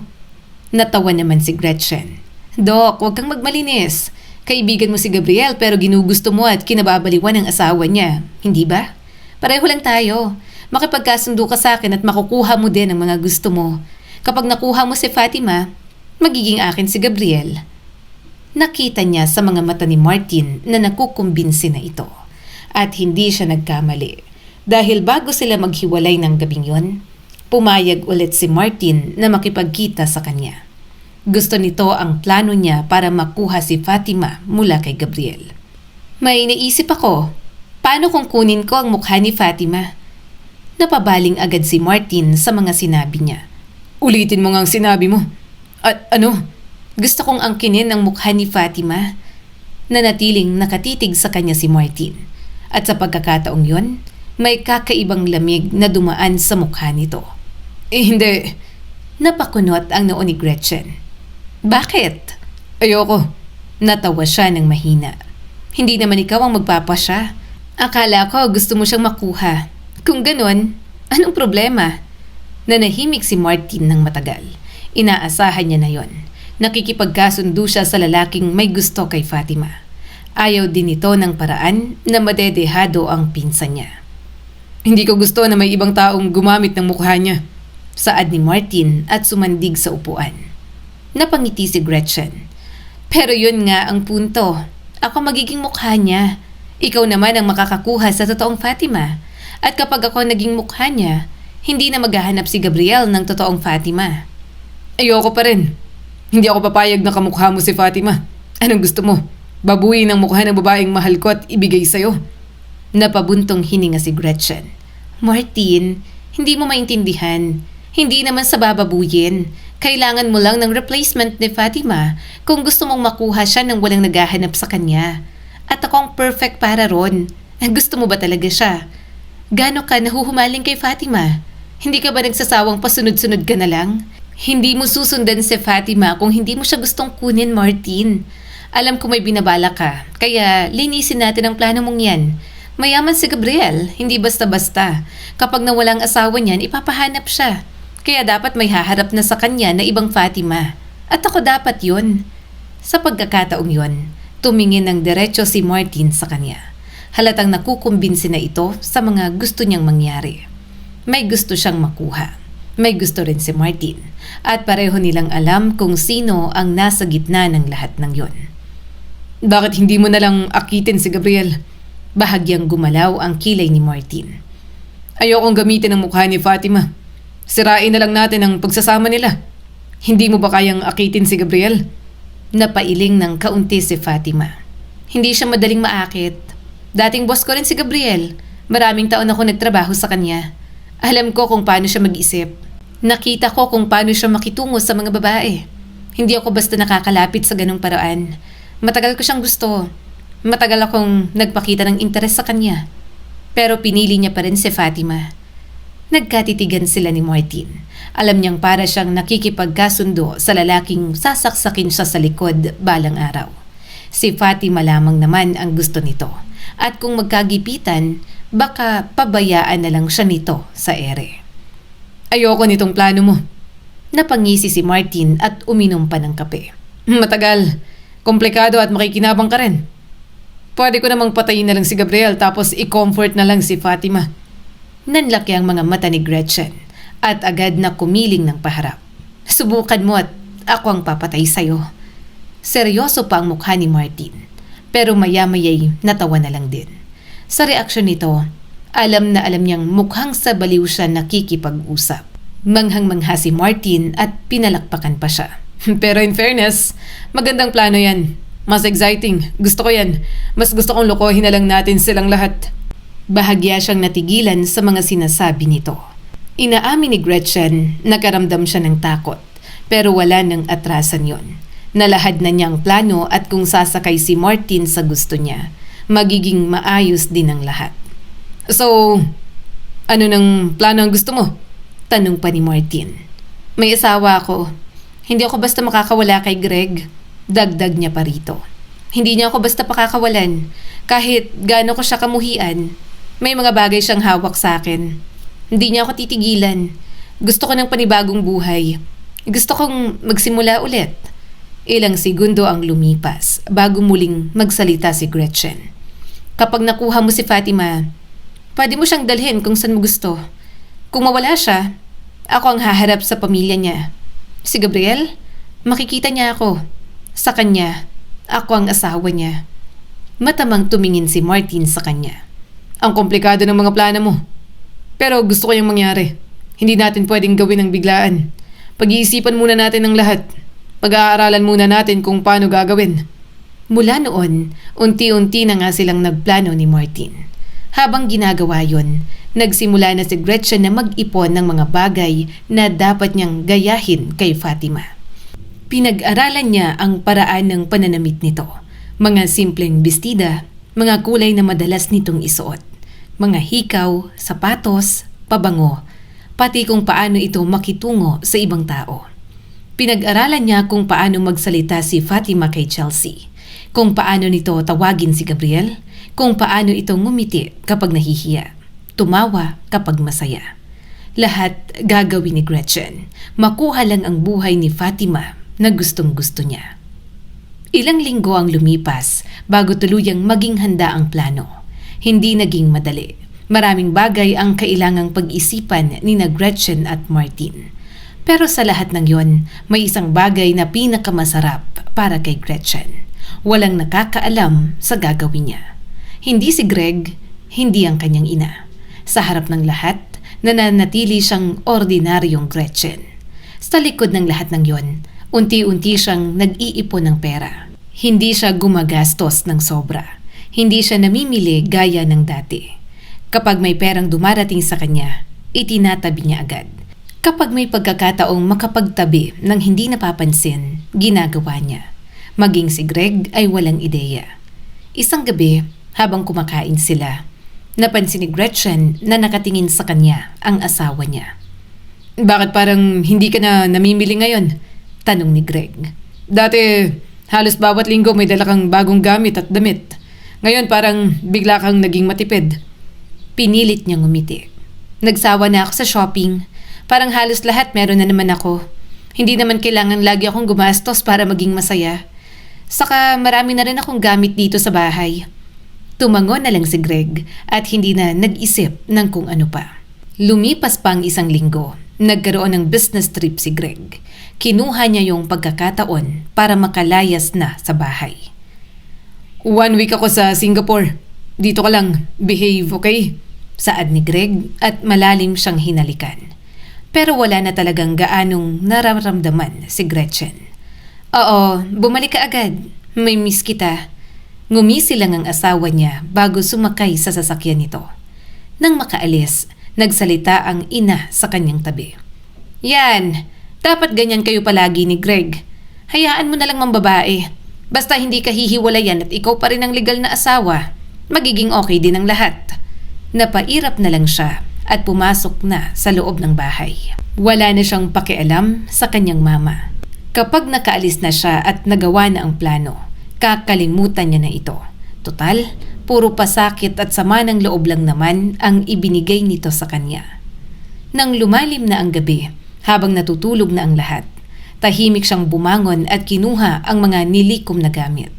Natawa naman si Gretchen. Dok, huwag kang magmalinis. Kaibigan mo si Gabriel pero ginugusto mo at kinababaliwan ng asawa niya. Hindi ba? Pareho lang tayo. Makipagkasundo ka sa akin at makukuha mo din ang mga gusto mo. Kapag nakuha mo si Fatima, magiging akin si Gabriel. Nakita niya sa mga mata ni Martin na nakukumbinsi na ito. At hindi siya nagkamali. Dahil bago sila maghiwalay ng gabing yon, pumayag ulit si Martin na makipagkita sa kanya. Gusto nito ang plano niya para makuha si Fatima mula kay Gabriel. May naisip ako, paano kung kunin ko ang mukha ni Fatima? Napabaling agad si Martin sa mga sinabi niya. Ulitin mo nga ang sinabi mo. At ano? Gusto kong angkinin ang mukha ni Fatima. Nanatiling nakatitig sa kanya si Martin. At sa pagkakataong yon, may kakaibang lamig na dumaan sa mukha nito. Hindi. Napakunot ang noo ni Gretchen. Bakit? Ayoko. Natawa siya ng mahina. Hindi naman ikaw ang magpapasya. Akala ko gusto mo siyang makuha. Kung ganon, anong problema? Nanahimik si Martin ng matagal. Inaasahan niya na yon. Nakikipagkasundo siya sa lalaking may gusto kay Fatima. Ayaw din ito ng paraan na madedehado ang pinsan niya. Hindi ko gusto na may ibang taong gumamit ng mukha niya. Saad ni Martin at sumandig sa upuan. Napangiti si Gretchen. Pero yun nga ang punto. Ako magiging mukha niya. Ikaw naman ang makakakuha sa totoong Fatima. At kapag ako naging mukha niya, hindi na maghahanap si Gabriel ng totoong Fatima. Ayoko pa rin. Hindi ako papayag na kamukha mo si Fatima. Anong gusto mo? Babuyin ang mukha ng babaeng mahal ko at ibigay sa'yo? Napabuntong hininga si Gretchen. Martin, hindi mo maintindihan. Hindi naman sa bababuyin. Kailangan mo lang ng replacement ni Fatima kung gusto mong makuha siya nang walang naghahanap sa kanya. At ako ang perfect para ron. Gusto mo ba talaga siya? Gaano ka nahuhumaling kay Fatima? Hindi ka ba nagsasawang pasunod-sunod ka na lang? Hindi mo susundan si Fatima kung hindi mo siya gustong kunin, Martin. Alam ko may binabala ka, kaya linisin natin ang plano mong yan. Mayaman si Gabriel, hindi basta-basta. Kapag nawalang asawa niyan, ipapahanap siya. Kaya dapat may haharap na sa kanya na ibang Fatima. At ako dapat yun. Sa pagkakataong yun, tumingin ng diretso si Martin sa kanya. Halatang nakukumbinsi na ito sa mga gusto niyang mangyari. May gusto siyang makuha. May gusto rin si Martin. At pareho nilang alam kung sino ang nasa gitna ng lahat ng yon. Bakit hindi mo na lang akitin si Gabriel? Bahagyang gumalaw ang kilay ni Martin. Ayokong gamitin ang mukha ni Fatima. Sirain na lang natin ang pagsasama nila. Hindi mo ba kayang akitin si Gabriel? Napailing ng kaunti si Fatima. Hindi siya madaling maakit. Dating boss ko rin si Gabriel. Maraming taon ako nagtrabaho sa kanya. Alam ko kung paano siya mag-isip. Nakita ko kung paano siya makitungo sa mga babae. Hindi ako basta nakakalapit sa ganong paraan. Matagal ko siyang gusto. Matagal akong nagpakita ng interes sa kanya. Pero pinili niya pa rin si Fatima. Nagkatitigan sila ni Martin. Alam niyang para siyang nakikipagkasundo sa lalaking sasaksakin siya sa likod balang araw. Si Fatima lamang naman ang gusto nito. At kung magkagipitan, baka pabayaan na lang siya nito sa ere. Ayoko nitong plano mo. Napangisi si Martin at uminom pa ng kape. Matagal, komplikado at makikinabang ka rin. Pwede ko namang patayin na lang si Gabriel tapos i-comfort na lang si Fatima. Nanlaki ang mga mata ni Gretchen at agad na kumiling ng paharap. Subukan mo at ako ang papatay sa'yo. Seryoso pa ang mukha ni Martin. Pero maya-maya'y natawa na lang din. Sa reaksyon nito, alam na alam niyang mukhang sa baliw siya nakikipag-usap. Manghang-mangha si Martin at pinalakpakan pa siya. Pero in fairness, magandang plano yan. Mas exciting. Gusto ko yan. Mas gusto kong lokohin na lang natin silang lahat. Bahagya siyang natigilan sa mga sinasabi nito. Inaamin ni Gretchen, nakaramdam siya ng takot. Pero wala nang atrasan yon. Nalahad na niyang plano at kung sasakay si Martin sa gusto niya, magiging maayos din ang lahat. So, ano nang plano ang gusto mo? Tanong pa ni Martin. May asawa ako. Hindi ako basta makakawala kay Greg. Dagdag niya pa rito. Hindi niya ako basta pakakawalan. Kahit gaano ko siya kamuhian, may mga bagay siyang hawak sa akin. Hindi niya ako titigilan. Gusto ko ng panibagong buhay. Gusto kong magsimula ulit. Ilang segundo ang lumipas bago muling magsalita si Gretchen. Kapag nakuha mo si Fatima, pwede mo siyang dalhin kung saan mo gusto. Kung mawala siya, ako ang haharap sa pamilya niya. Si Gabriel, makikita niya ako. Sa kanya, ako ang asawa niya. Matamang tumingin si Martin sa kanya. Ang komplikado ng mga plano mo. Pero gusto ko yung mangyari. Hindi natin pwedeng gawin ng biglaan. Pag-iisipan muna natin ang lahat. Pag-aaralan muna natin kung paano gagawin. Mula noon, unti-unti na nga silang nagplano ni Martin. Habang ginagawa yon, nagsimula na si Gretchen na mag-ipon ng mga bagay na dapat niyang gayahin kay Fatima. Pinag-aralan niya ang paraan ng pananamit nito. Mga simpleng bestida, mga kulay na madalas nitong isuot, mga hikaw, sapatos, pabango, pati kung paano ito makitungo sa ibang tao. Pinag-aralan niya kung paano magsalita si Fatima kay Chelsea, kung paano nito tawagin si Gabriel, kung paano ito ngumiti kapag nahihiya, tumawa kapag masaya. Lahat gagawin ni Gretchen. Makuha lang ang buhay ni Fatima na gustong-gusto niya. Ilang linggo ang lumipas bago tuluyang maging handa ang plano. Hindi naging madali. Maraming bagay ang kailangang pag-isipan ni na Gretchen at Martin. Pero sa lahat ng yon, may isang bagay na pinakamasarap para kay Gretchen. Walang nakakaalam sa gagawin niya. Hindi si Greg, hindi ang kanyang ina. Sa harap ng lahat, nananatili siyang ordinaryong Gretchen. Sa likod ng lahat ng yon, unti-unti siyang nag-iipon ng pera. Hindi siya gumagastos ng sobra. Hindi siya namimili gaya ng dati. Kapag may perang dumarating sa kanya, itinatabi niya agad. Kapag may pagkakataong makapagtabi ng hindi napapansin, ginagawa niya. Maging si Greg ay walang ideya. Isang gabi, habang kumakain sila, napansin ni Gretchen na nakatingin sa kanya ang asawa niya. Bakit parang hindi ka na namimili ngayon? Tanong ni Greg. Dati, halos bawat linggo may dala kang bagong gamit at damit. Ngayon parang bigla kang naging matipid. Pinilit niyang ngumiti. Nagsawa na ako sa shopping. Parang halos lahat meron na naman ako. Hindi naman kailangan lagi akong gumastos para maging masaya. Saka marami na rin akong gamit dito sa bahay. Tumango na lang si Greg at hindi na nag-isip ng kung ano pa. Lumipas pa ang isang linggo. Nagkaroon ng business trip si Greg. Kinuha niya yung pagkakataon para makalayas na sa bahay. 1 week ako sa Singapore. Dito ka lang. Behave, okay? Saad ni Greg at malalim siyang hinalikan. Pero wala na talagang gaanong nararamdaman si Gretchen. Oo, bumalik ka agad. May miss kita. Ngumisi lang ang asawa niya bago sumakay sa sasakyan nito. Nang makaalis, nagsalita ang ina sa kanyang tabi. Yan, dapat ganyan kayo palagi ni Greg. Hayaan mo na lang mambabae. Basta hindi ka hihiwalayan at ikaw pa rin ang legal na asawa, magiging okay din ang lahat. Napairap na lang siya at pumasok na sa loob ng bahay. Wala na siyang pakialam sa kanyang mama. Kapag nakaalis na siya at nagawa na ang plano, kakalimutan niya na ito. Total, puro pasakit at sama ng loob lang naman ang ibinigay nito sa kanya. Nang lumalim na ang gabi, habang natutulog na ang lahat, tahimik siyang bumangon at kinuha ang mga nilikom na gamit.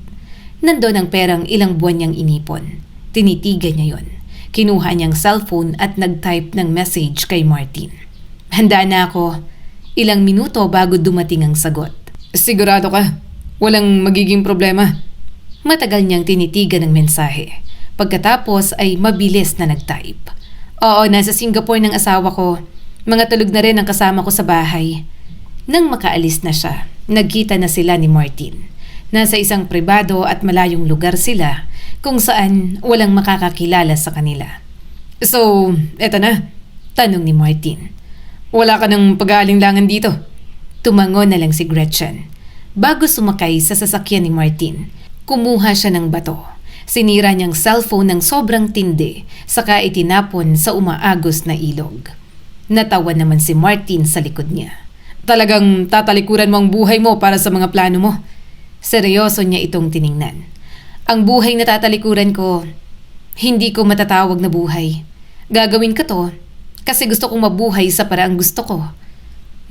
Nandoon ang perang ilang buwan niyang inipon. Tinitigan niya yon. Kinuha niyang cellphone at nag-type ng message kay Martin. Handa na ako. Ilang minuto bago dumating ang sagot. Sigurado ka? Walang magiging problema? Matagal niyang tinitigan ang mensahe. Pagkatapos ay mabilis na nag-type. Oo, nasa Singapore ng asawa ko. Mga tulog na rin ang kasama ko sa bahay. Nang makaalis na siya, nagkita na sila ni Martin. Nasa isang pribado at malayong lugar sila kung saan walang makakakilala sa kanila. So, eto na, tanong ni Martin. Wala ka ng pag-aalinlangan dito? Tumango na lang si Gretchen. Bago sumakay sa sasakyan ni Martin, kumuha siya ng bato. Sinira niyang cellphone ng sobrang tindi, saka itinapon sa umaagos na ilog. Natawa naman si Martin sa likod niya. Talagang tatalikuran mo ang buhay mo para sa mga plano mo. Seryoso niya itong tiningnan. Ang buhay na tatalikuran ko, hindi ko matatawag na buhay. Gagawin ko to kasi gusto kong mabuhay sa paraang gusto ko.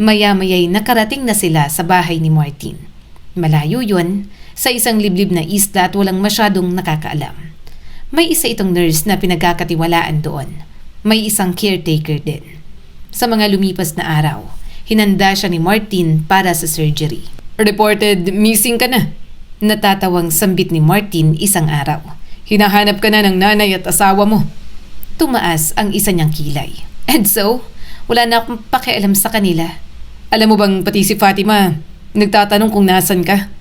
Maya-maya'y nakarating na sila sa bahay ni Martin. Malayo yun, sa isang liblib na isla at walang masyadong nakakaalam. May isa itong nurse na pinagkakatiwalaan doon. May isang caretaker din. Sa mga lumipas na araw, hinanda siya ni Martin para sa surgery. Reported missing ka na. Natatawang sambit ni Martin isang araw. Hinahanap ka na ng nanay at asawa mo. Tumaas ang isa niyang kilay. And so, wala na akong pakialam sa kanila. Alam mo bang pati si Fatima, nagtatanong kung nasan ka?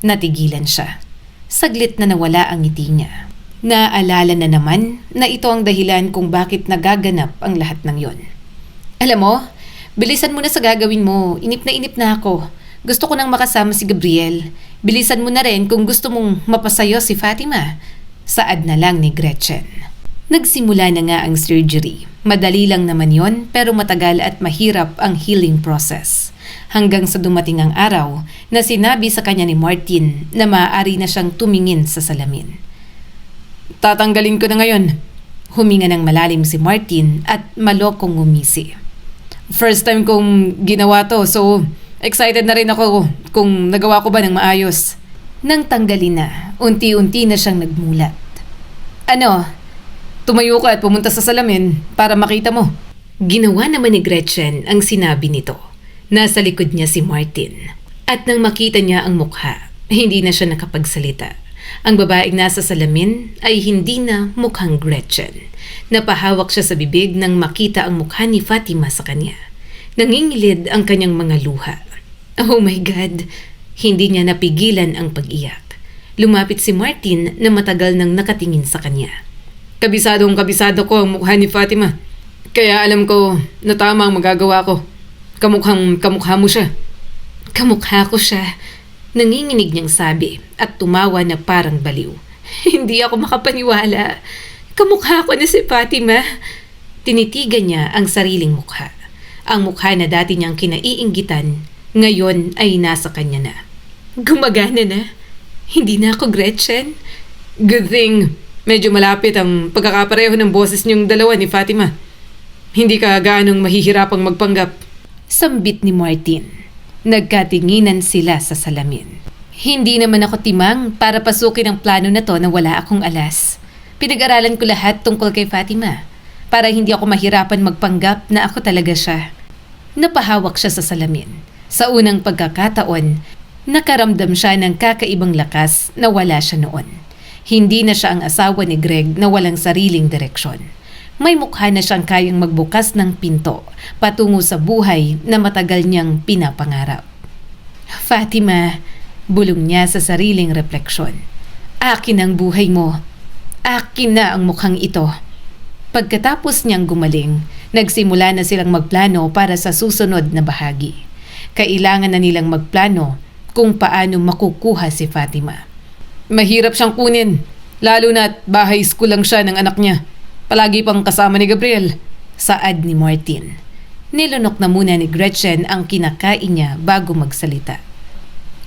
Natigilan siya. Saglit na nawala ang ngiti niya. Naalala na naman na ito ang dahilan kung bakit nagaganap ang lahat ng yon. Alam mo, bilisan mo na sa gagawin mo. Inip na ako. Gusto ko nang makasama si Gabriel. Bilisan mo na rin kung gusto mong mapasayo si Fatima. Saad na lang ni Gretchen. Nagsimula na nga ang surgery. Madali lang naman yon pero matagal at mahirap ang healing process. Hanggang sa dumating ang araw na sinabi sa kanya ni Martin na maaari na siyang tumingin sa salamin. Tatanggalin ko na ngayon. Huminga ng malalim si Martin at malokong ngumisi. First time kong ginawa to so excited na rin ako kung nagawa ko ba ng maayos. Nang tanggalin na, unti-unti na siyang nagmulat. Ano? Tumayo ka at pumunta sa salamin para makita mo. Ginawa naman ni Gretchen ang sinabi nito. Nasa likod niya si Martin. At nang makita niya ang mukha, hindi na siya nakapagsalita. Ang babaeng nasa salamin ay hindi na mukhang Gretchen. Napahawak siya sa bibig nang makita ang mukha ni Fatima sa kanya. Nangingilid ang kanyang mga luha. Oh my God! Hindi niya napigilan ang pag-iyak. Lumapit si Martin na matagal nang nakatingin sa kanya. Kabisado ko ang mukha ni Fatima. Kaya alam ko na tama ang magagawa ko. Kamukha mo siya. Kamukha ko siya. Nanginginig niyang sabi at tumawa na parang baliw. Hindi ako makapaniwala. Kamukha ko na si Fatima. Tinitigan niya ang sariling mukha. Ang mukha na dati niyang kinaiinggitan, ngayon ay nasa kanya na. Gumagana na. Hindi na ako Gretchen. Good thing. Medyo malapit ang pagkakapareho ng boses niyong dalawa ni Fatima. Hindi ka gaanong mahihirapang magpanggap. Sambit ni Martin. Nagkatinginan sila sa salamin. Hindi naman ako timang para pasukin ang plano na to na wala akong alas. Pinag-aralan ko lahat tungkol kay Fatima para hindi ako mahirapan magpanggap na ako talaga siya. Napahawak siya sa salamin. Sa unang pagkakataon, nakaramdam siya ng kakaibang lakas na wala siya noon. Hindi na siya ang asawa ni Greg na walang sariling direksyon. May mukha na siyang kayang magbukas ng pinto patungo sa buhay na matagal niyang pinapangarap. Fatima, bulong niya sa sariling refleksyon. Akin ang buhay mo. Akin na ang mukhang ito. Pagkatapos niyang gumaling, nagsimula na silang magplano para sa susunod na bahagi. Kailangan na nilang magplano kung paano makukuha si Fatima. Mahirap siyang kunin, lalo na't bahay school lang siya ng anak niya. Palagi pang kasama ni Gabriel. Saad ni Martin. Nilunok na muna ni Gretchen ang kinakain niya bago magsalita.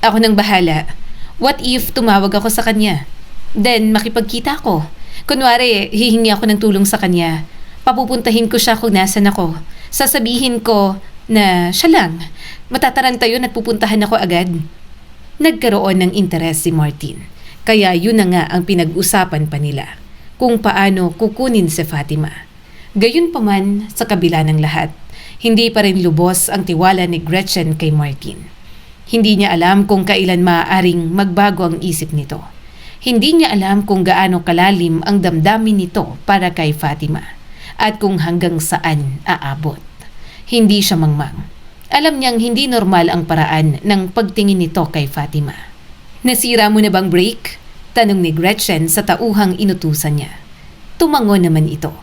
Ako nang bahala. What if tumawag ako sa kanya? Then makipagkita ko. Kunwari, hihingi ako ng tulong sa kanya. Papupuntahin ko siya kung nasan ako. Sasabihin ko na siya lang. Matataranta yun at pupuntahan ako agad. Nagkaroon ng interes si Martin. Kaya yun na nga ang pinag-usapan pa nila. Kung paano kukunin si Fatima. Gayunpaman, sa kabila ng lahat, hindi pa rin lubos ang tiwala ni Gretchen kay Martin. Hindi niya alam kung kailan maaaring magbago ang isip nito. Hindi niya alam kung gaano kalalim ang damdamin nito para kay Fatima at kung hanggang saan aabot. Hindi siya mangmang. Alam niyang hindi normal ang paraan ng pagtingin nito kay Fatima. Nasira mo na bang brake? Tanong ni Gretchen sa tauhang inutusan niya. Tumango naman ito.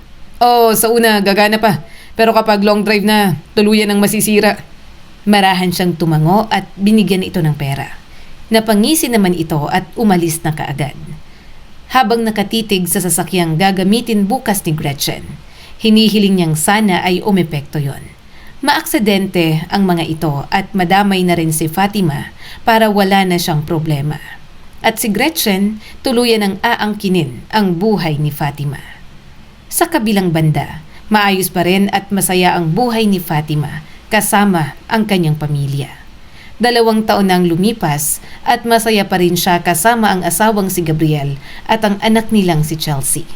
Sa una gagana pa. Pero kapag long drive na, tuluyan ang masisira. Marahan siyang tumango at binigyan ito ng pera. Napangisi naman ito at umalis na kaagad. Habang nakatitig sa sasakyang gagamitin bukas ni Gretchen, hinihiling niyang sana ay umepekto yon. Maaksidente ang mga ito at madamay na rin si Fatima para wala na siyang problema. At si Gretchen tuluyan ang aangkinin ang buhay ni Fatima. Sa kabilang banda, maayos pa rin at masaya ang buhay ni Fatima kasama ang kanyang pamilya. 2 taon nang lumipas at masaya pa rin siya kasama ang asawang si Gabriel at ang anak nilang si Chelsea.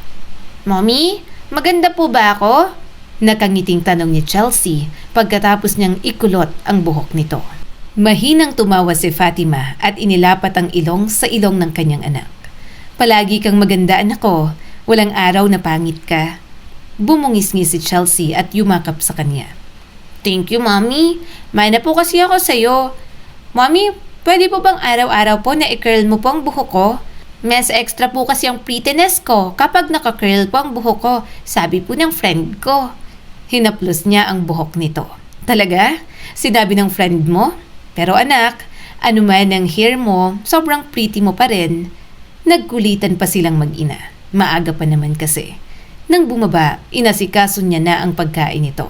Mommy, maganda po ba ako? Nakangiting tanong ni Chelsea pagkatapos niyang ikulot ang buhok nito. Mahinang tumawa si Fatima at inilapat ang ilong sa ilong ng kanyang anak. Palagi kang maganda anak ko, walang araw na pangit ka. Bumungis-ngis si Chelsea at yumakap sa kanya. Thank you, Mommy. May na po kasi ako sa'yo. Mommy, pwede po bang araw-araw po na i-curl mo po ang buhok ko? Mas extra po kasi ang prettiness ko kapag naka-curl po ang buhok ko, sabi po ng friend ko. Hinaplos niya ang buhok nito. Talaga? Sinabi ng friend mo? Pero anak, ano man ang hair mo, sobrang pretty mo pa rin. Nagkulitan pa silang mag-ina. Maaga pa naman kasi. Nang bumaba, inasikaso niya na ang pagkain nito.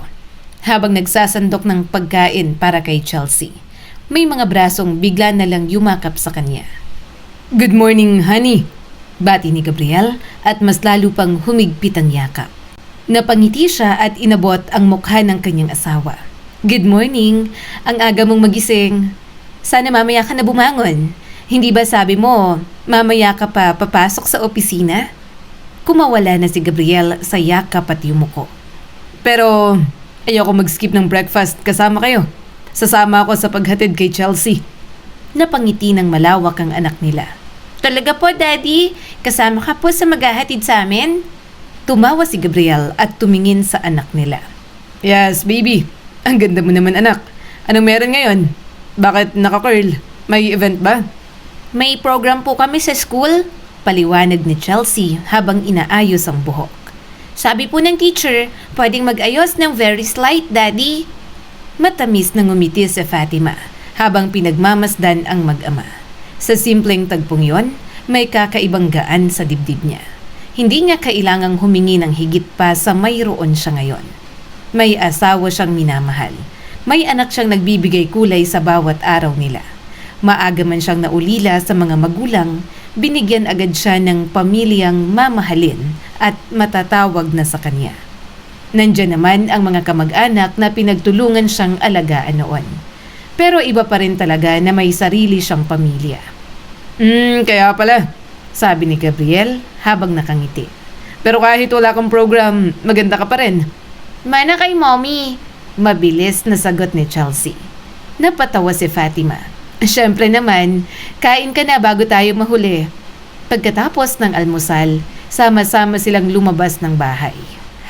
Habang nagsasandok ng pagkain para kay Chelsea, may mga brasong bigla na lang yumakap sa kanya. Good morning, honey! Bati ni Gabriel at mas lalo pang humigpit ang yakap. Napangiti siya at inabot ang mukha ng kanyang asawa. Good morning! Ang aga mong magising. Sana mamaya ka na bumangon. Hindi ba sabi mo, mamaya ka pa papasok sa opisina? Kumawala na si Gabriel sa yakap at yumuko. Pero ayoko mag-skip ng breakfast kasama kayo. Sasama ako sa paghatid kay Chelsea. Napangiti ng malawak ang anak nila. Talaga po, Daddy? Kasama ka po sa maghahatid sa amin? Tumawa si Gabriel at tumingin sa anak nila. Yes, baby. Ang ganda mo naman, anak. Anong meron ngayon? Bakit naka-curl? May event ba? May program po kami sa school, paliwanag ni Chelsea habang inaayos ang buhok. Sabi po ng teacher, pwedeng mag-ayos ng very slight, Daddy. Matamis na ngumiti si Fatima habang pinagmamasdan ang mag-ama. Sa simpleng tagpong yon, may kakaibang gaan sa dibdib niya. Hindi niya kailangang humingi ng higit pa sa mayroon siya ngayon. May asawa siyang minamahal. May anak siyang nagbibigay kulay sa bawat araw nila. Maaga man siyang naulila sa mga magulang, binigyan agad siya ng pamilyang mamahalin at matatawag na sa kanya. Nandiyan naman ang mga kamag-anak na pinagtulungan siyang alagaan noon. Pero iba pa rin talaga na may sarili siyang pamilya. Kaya pala, sabi ni Gabriel habang nakangiti. Pero kahit wala kang program, maganda ka pa rin. Mana kay Mommy, mabilis na sagot ni Chelsea. Napatawa si Fatima. Siyempre naman, kain ka na bago tayo mahuli. Pagkatapos ng almusal, sama-sama silang lumabas ng bahay.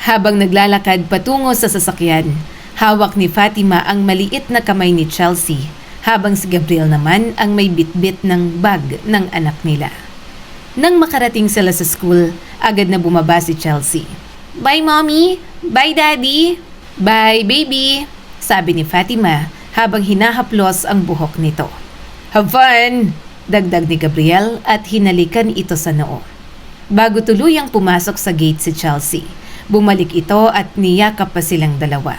Habang naglalakad patungo sa sasakyan, hawak ni Fatima ang maliit na kamay ni Chelsea, habang si Gabriel naman ang may bitbit ng bag ng anak nila. Nang makarating sila sa school, agad na bumaba si Chelsea. Bye, Mommy! Bye, Daddy! Bye, baby! Sabi ni Fatima habang hinahaplos ang buhok nito. Have fun! Dagdag ni Gabriel at hinalikan ito sa noo. Bago tuluyang pumasok sa gate si Chelsea, bumalik ito at niyakap pa silang dalawa.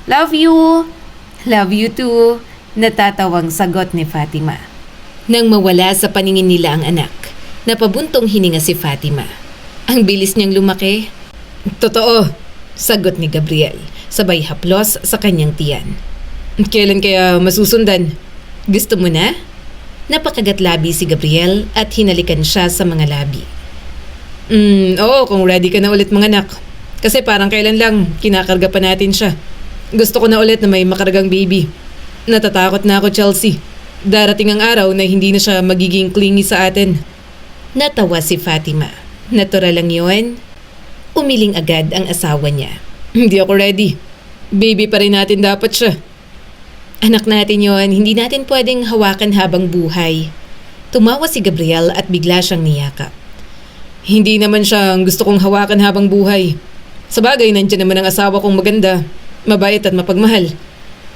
Love you! Love you too! Natatawang sagot ni Fatima. Nang mawala sa paningin nila ang anak, napabuntong hininga si Fatima. Ang bilis niyang lumaki. Totoo, sagot ni Gabriel, sabay haplos sa kanyang tiyan. Kailan kaya masusundan? Gusto mo na? Napakagat labi si Gabriel at hinalikan siya sa mga labi. Oo, kung ready ka na ulit mga anak. Kasi parang kailan lang, kinakarga pa natin siya. Gusto ko na ulit na may makargang baby. Natatakot na ako, Chelsea. Darating ang araw na hindi na siya magiging clingy sa atin. Natawa si Fatima. Natural lang yun. Umiling agad ang asawa niya. Hindi ako ready. Baby pa rin natin dapat siya. Anak natin yon, hindi natin pwedeng hawakan habang buhay. Tumawa si Gabriel at bigla siyang niyakap. Hindi naman siya ang gusto kong hawakan habang buhay. Sa bagay, nandiyan naman ang asawa kong maganda, mabait at mapagmahal.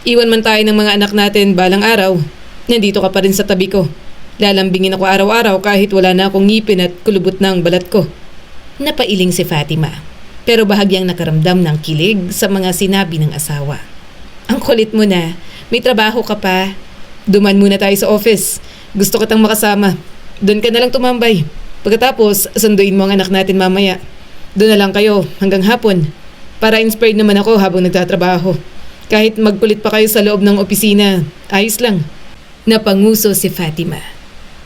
Iwan man tayo ng mga anak natin balang araw, nandito ka pa rin sa tabi ko. Lalambingin ako araw-araw kahit wala na akong ngipin at kulubot na ang balat ko. Napailing si Fatima, pero bahagyang nakaramdam ng kilig sa mga sinabi ng asawa. Ang kulit mo na, may trabaho ka pa. Duman muna tayo sa office. Gusto kitang makasama. Doon ka na lang tumambay. Pagkatapos, sunduin mo ang anak natin mamaya. Doon na lang kayo hanggang hapon. Para inspired naman ako habang nagtatrabaho. Kahit magkulit pa kayo sa loob ng opisina, ayos lang. Napanguso si Fatima.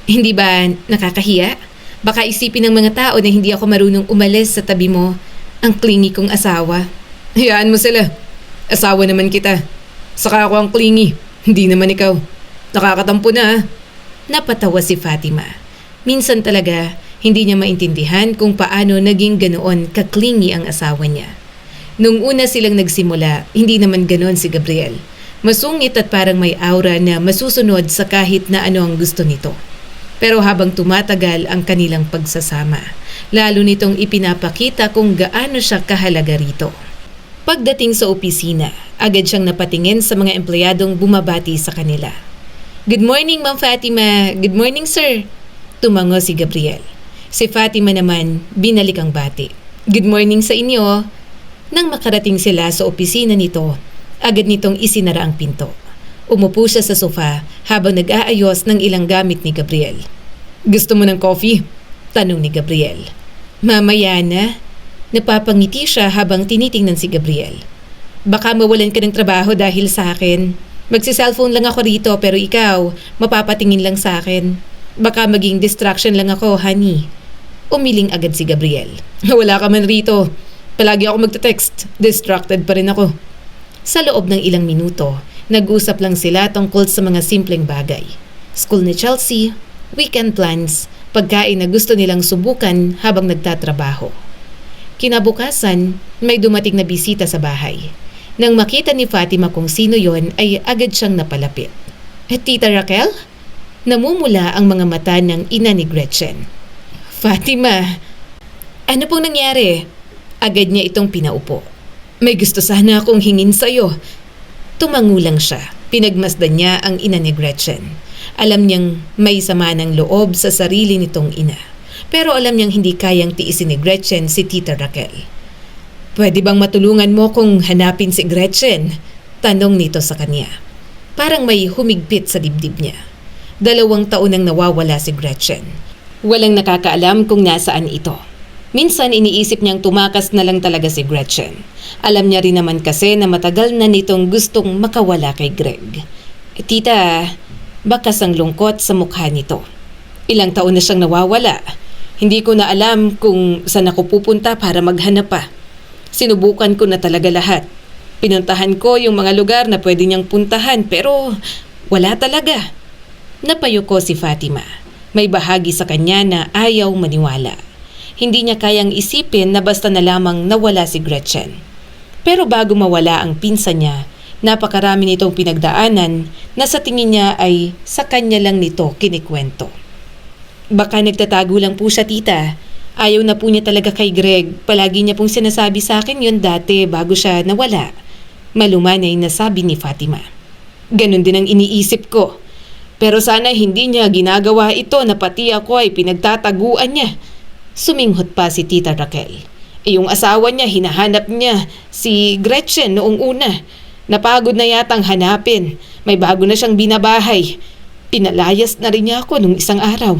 Hindi ba nakakahiya? Baka isipin ng mga tao na hindi ako marunong umalis sa tabi mo. Ang clingy kong asawa. Hayaan mo sila. Asawa naman kita. Saka ako ang clingy. Hindi naman ikaw. Nakakatampo na ah. Napatawa si Fatima. Minsan talaga, hindi niya maintindihan kung paano naging ganoon ka-clingy ang asawa niya. Nung una silang nagsimula, hindi naman ganoon si Gabriel. Masungit at parang may aura na masusunod sa kahit na ano ang gusto nito. Pero habang tumatagal ang kanilang pagsasama, lalo nitong ipinapakita kung gaano siya kahalaga rito. Pagdating sa opisina, agad siyang napatingin sa mga empleyadong bumabati sa kanila. Good morning, Ma'am Fatima. Good morning, sir. Tumango si Gabriel. Si Fatima naman, binalik ang bati. Good morning sa inyo. Nang makarating sila sa opisina nito, agad nitong isinara ang pinto. Umupo siya sa sofa habang nag-aayos ng ilang gamit ni Gabriel. Gusto mo ng coffee? Tanong ni Gabriel. Mamaya na. Napapangiti siya habang tinitingnan si Gabriel. Baka mawalan ka ng trabaho dahil sa akin. Magsi-cellphone lang ako rito pero ikaw, mapapatingin lang sa akin. Baka maging distraction lang ako, honey. Umiling agad si Gabriel. Wala ka man rito. Palagi ako magte-text. Distracted pa rin ako. Sa loob ng ilang minuto, nag-usap lang sila tungkol sa mga simpleng bagay. School ni Chelsea, weekend plans, pagkain na gusto nilang subukan habang nagtatrabaho. Kinabukasan, may dumating na bisita sa bahay. Nang makita ni Fatima kung sino yon ay agad siyang napalapit. Tita Raquel? Namumula ang mga mata ng ina ni Gretchen. Fatima, ano pong nangyari? Agad niya itong pinaupo. May gusto sana akong hingin sa'yo. Tumango lang siya. Pinagmasdan niya ang ina ni Gretchen. Alam niyang may sama ng loob sa sarili nitong ina. Pero alam niyang hindi kayang tiisin ni Gretchen si Tita Raquel. Pwede bang matulungan mo kung hanapin si Gretchen? Tanong nito sa kanya. Parang may humigpit sa dibdib niya. 2 taon nang nawawala si Gretchen. Walang nakakaalam kung nasaan ito. Minsan iniisip niyang tumakas na lang talaga si Gretchen. Alam niya rin naman kasi na matagal na nitong gustong makawala kay Greg. Tita, bakas ang lungkot sa mukha nito. Ilang taon na siyang nawawala. Hindi ko na alam kung saan ako pupunta para maghanap pa. Sinubukan ko na talaga lahat. Pinuntahan ko yung mga lugar na pwede niyang puntahan pero wala talaga. Napayuko si Fatima. May bahagi sa kanya na ayaw maniwala. Hindi niya kayang isipin na basta na lamang nawala si Gretchen. Pero bago mawala ang pinsan niya, napakarami nitong pinagdaanan na sa tingin niya ay sa kanya lang nito kinikwento. Baka nagtatago lang po siya, tita. Ayaw na po niya talaga kay Greg. Palagi niya pong sinasabi sa akin yun dati bago siya nawala. Malumanay na sabi ni Fatima. Ganon din ang iniisip ko. Pero sana hindi niya ginagawa ito na pati ako ay pinagtataguan niya. Suminghot pa si Tita Raquel. Yung asawa niya, hinahanap niya si Gretchen noong una. Napagod na yatang hanapin. May bago na siyang binabahay. Pinalayas na rin niya ako nung isang araw.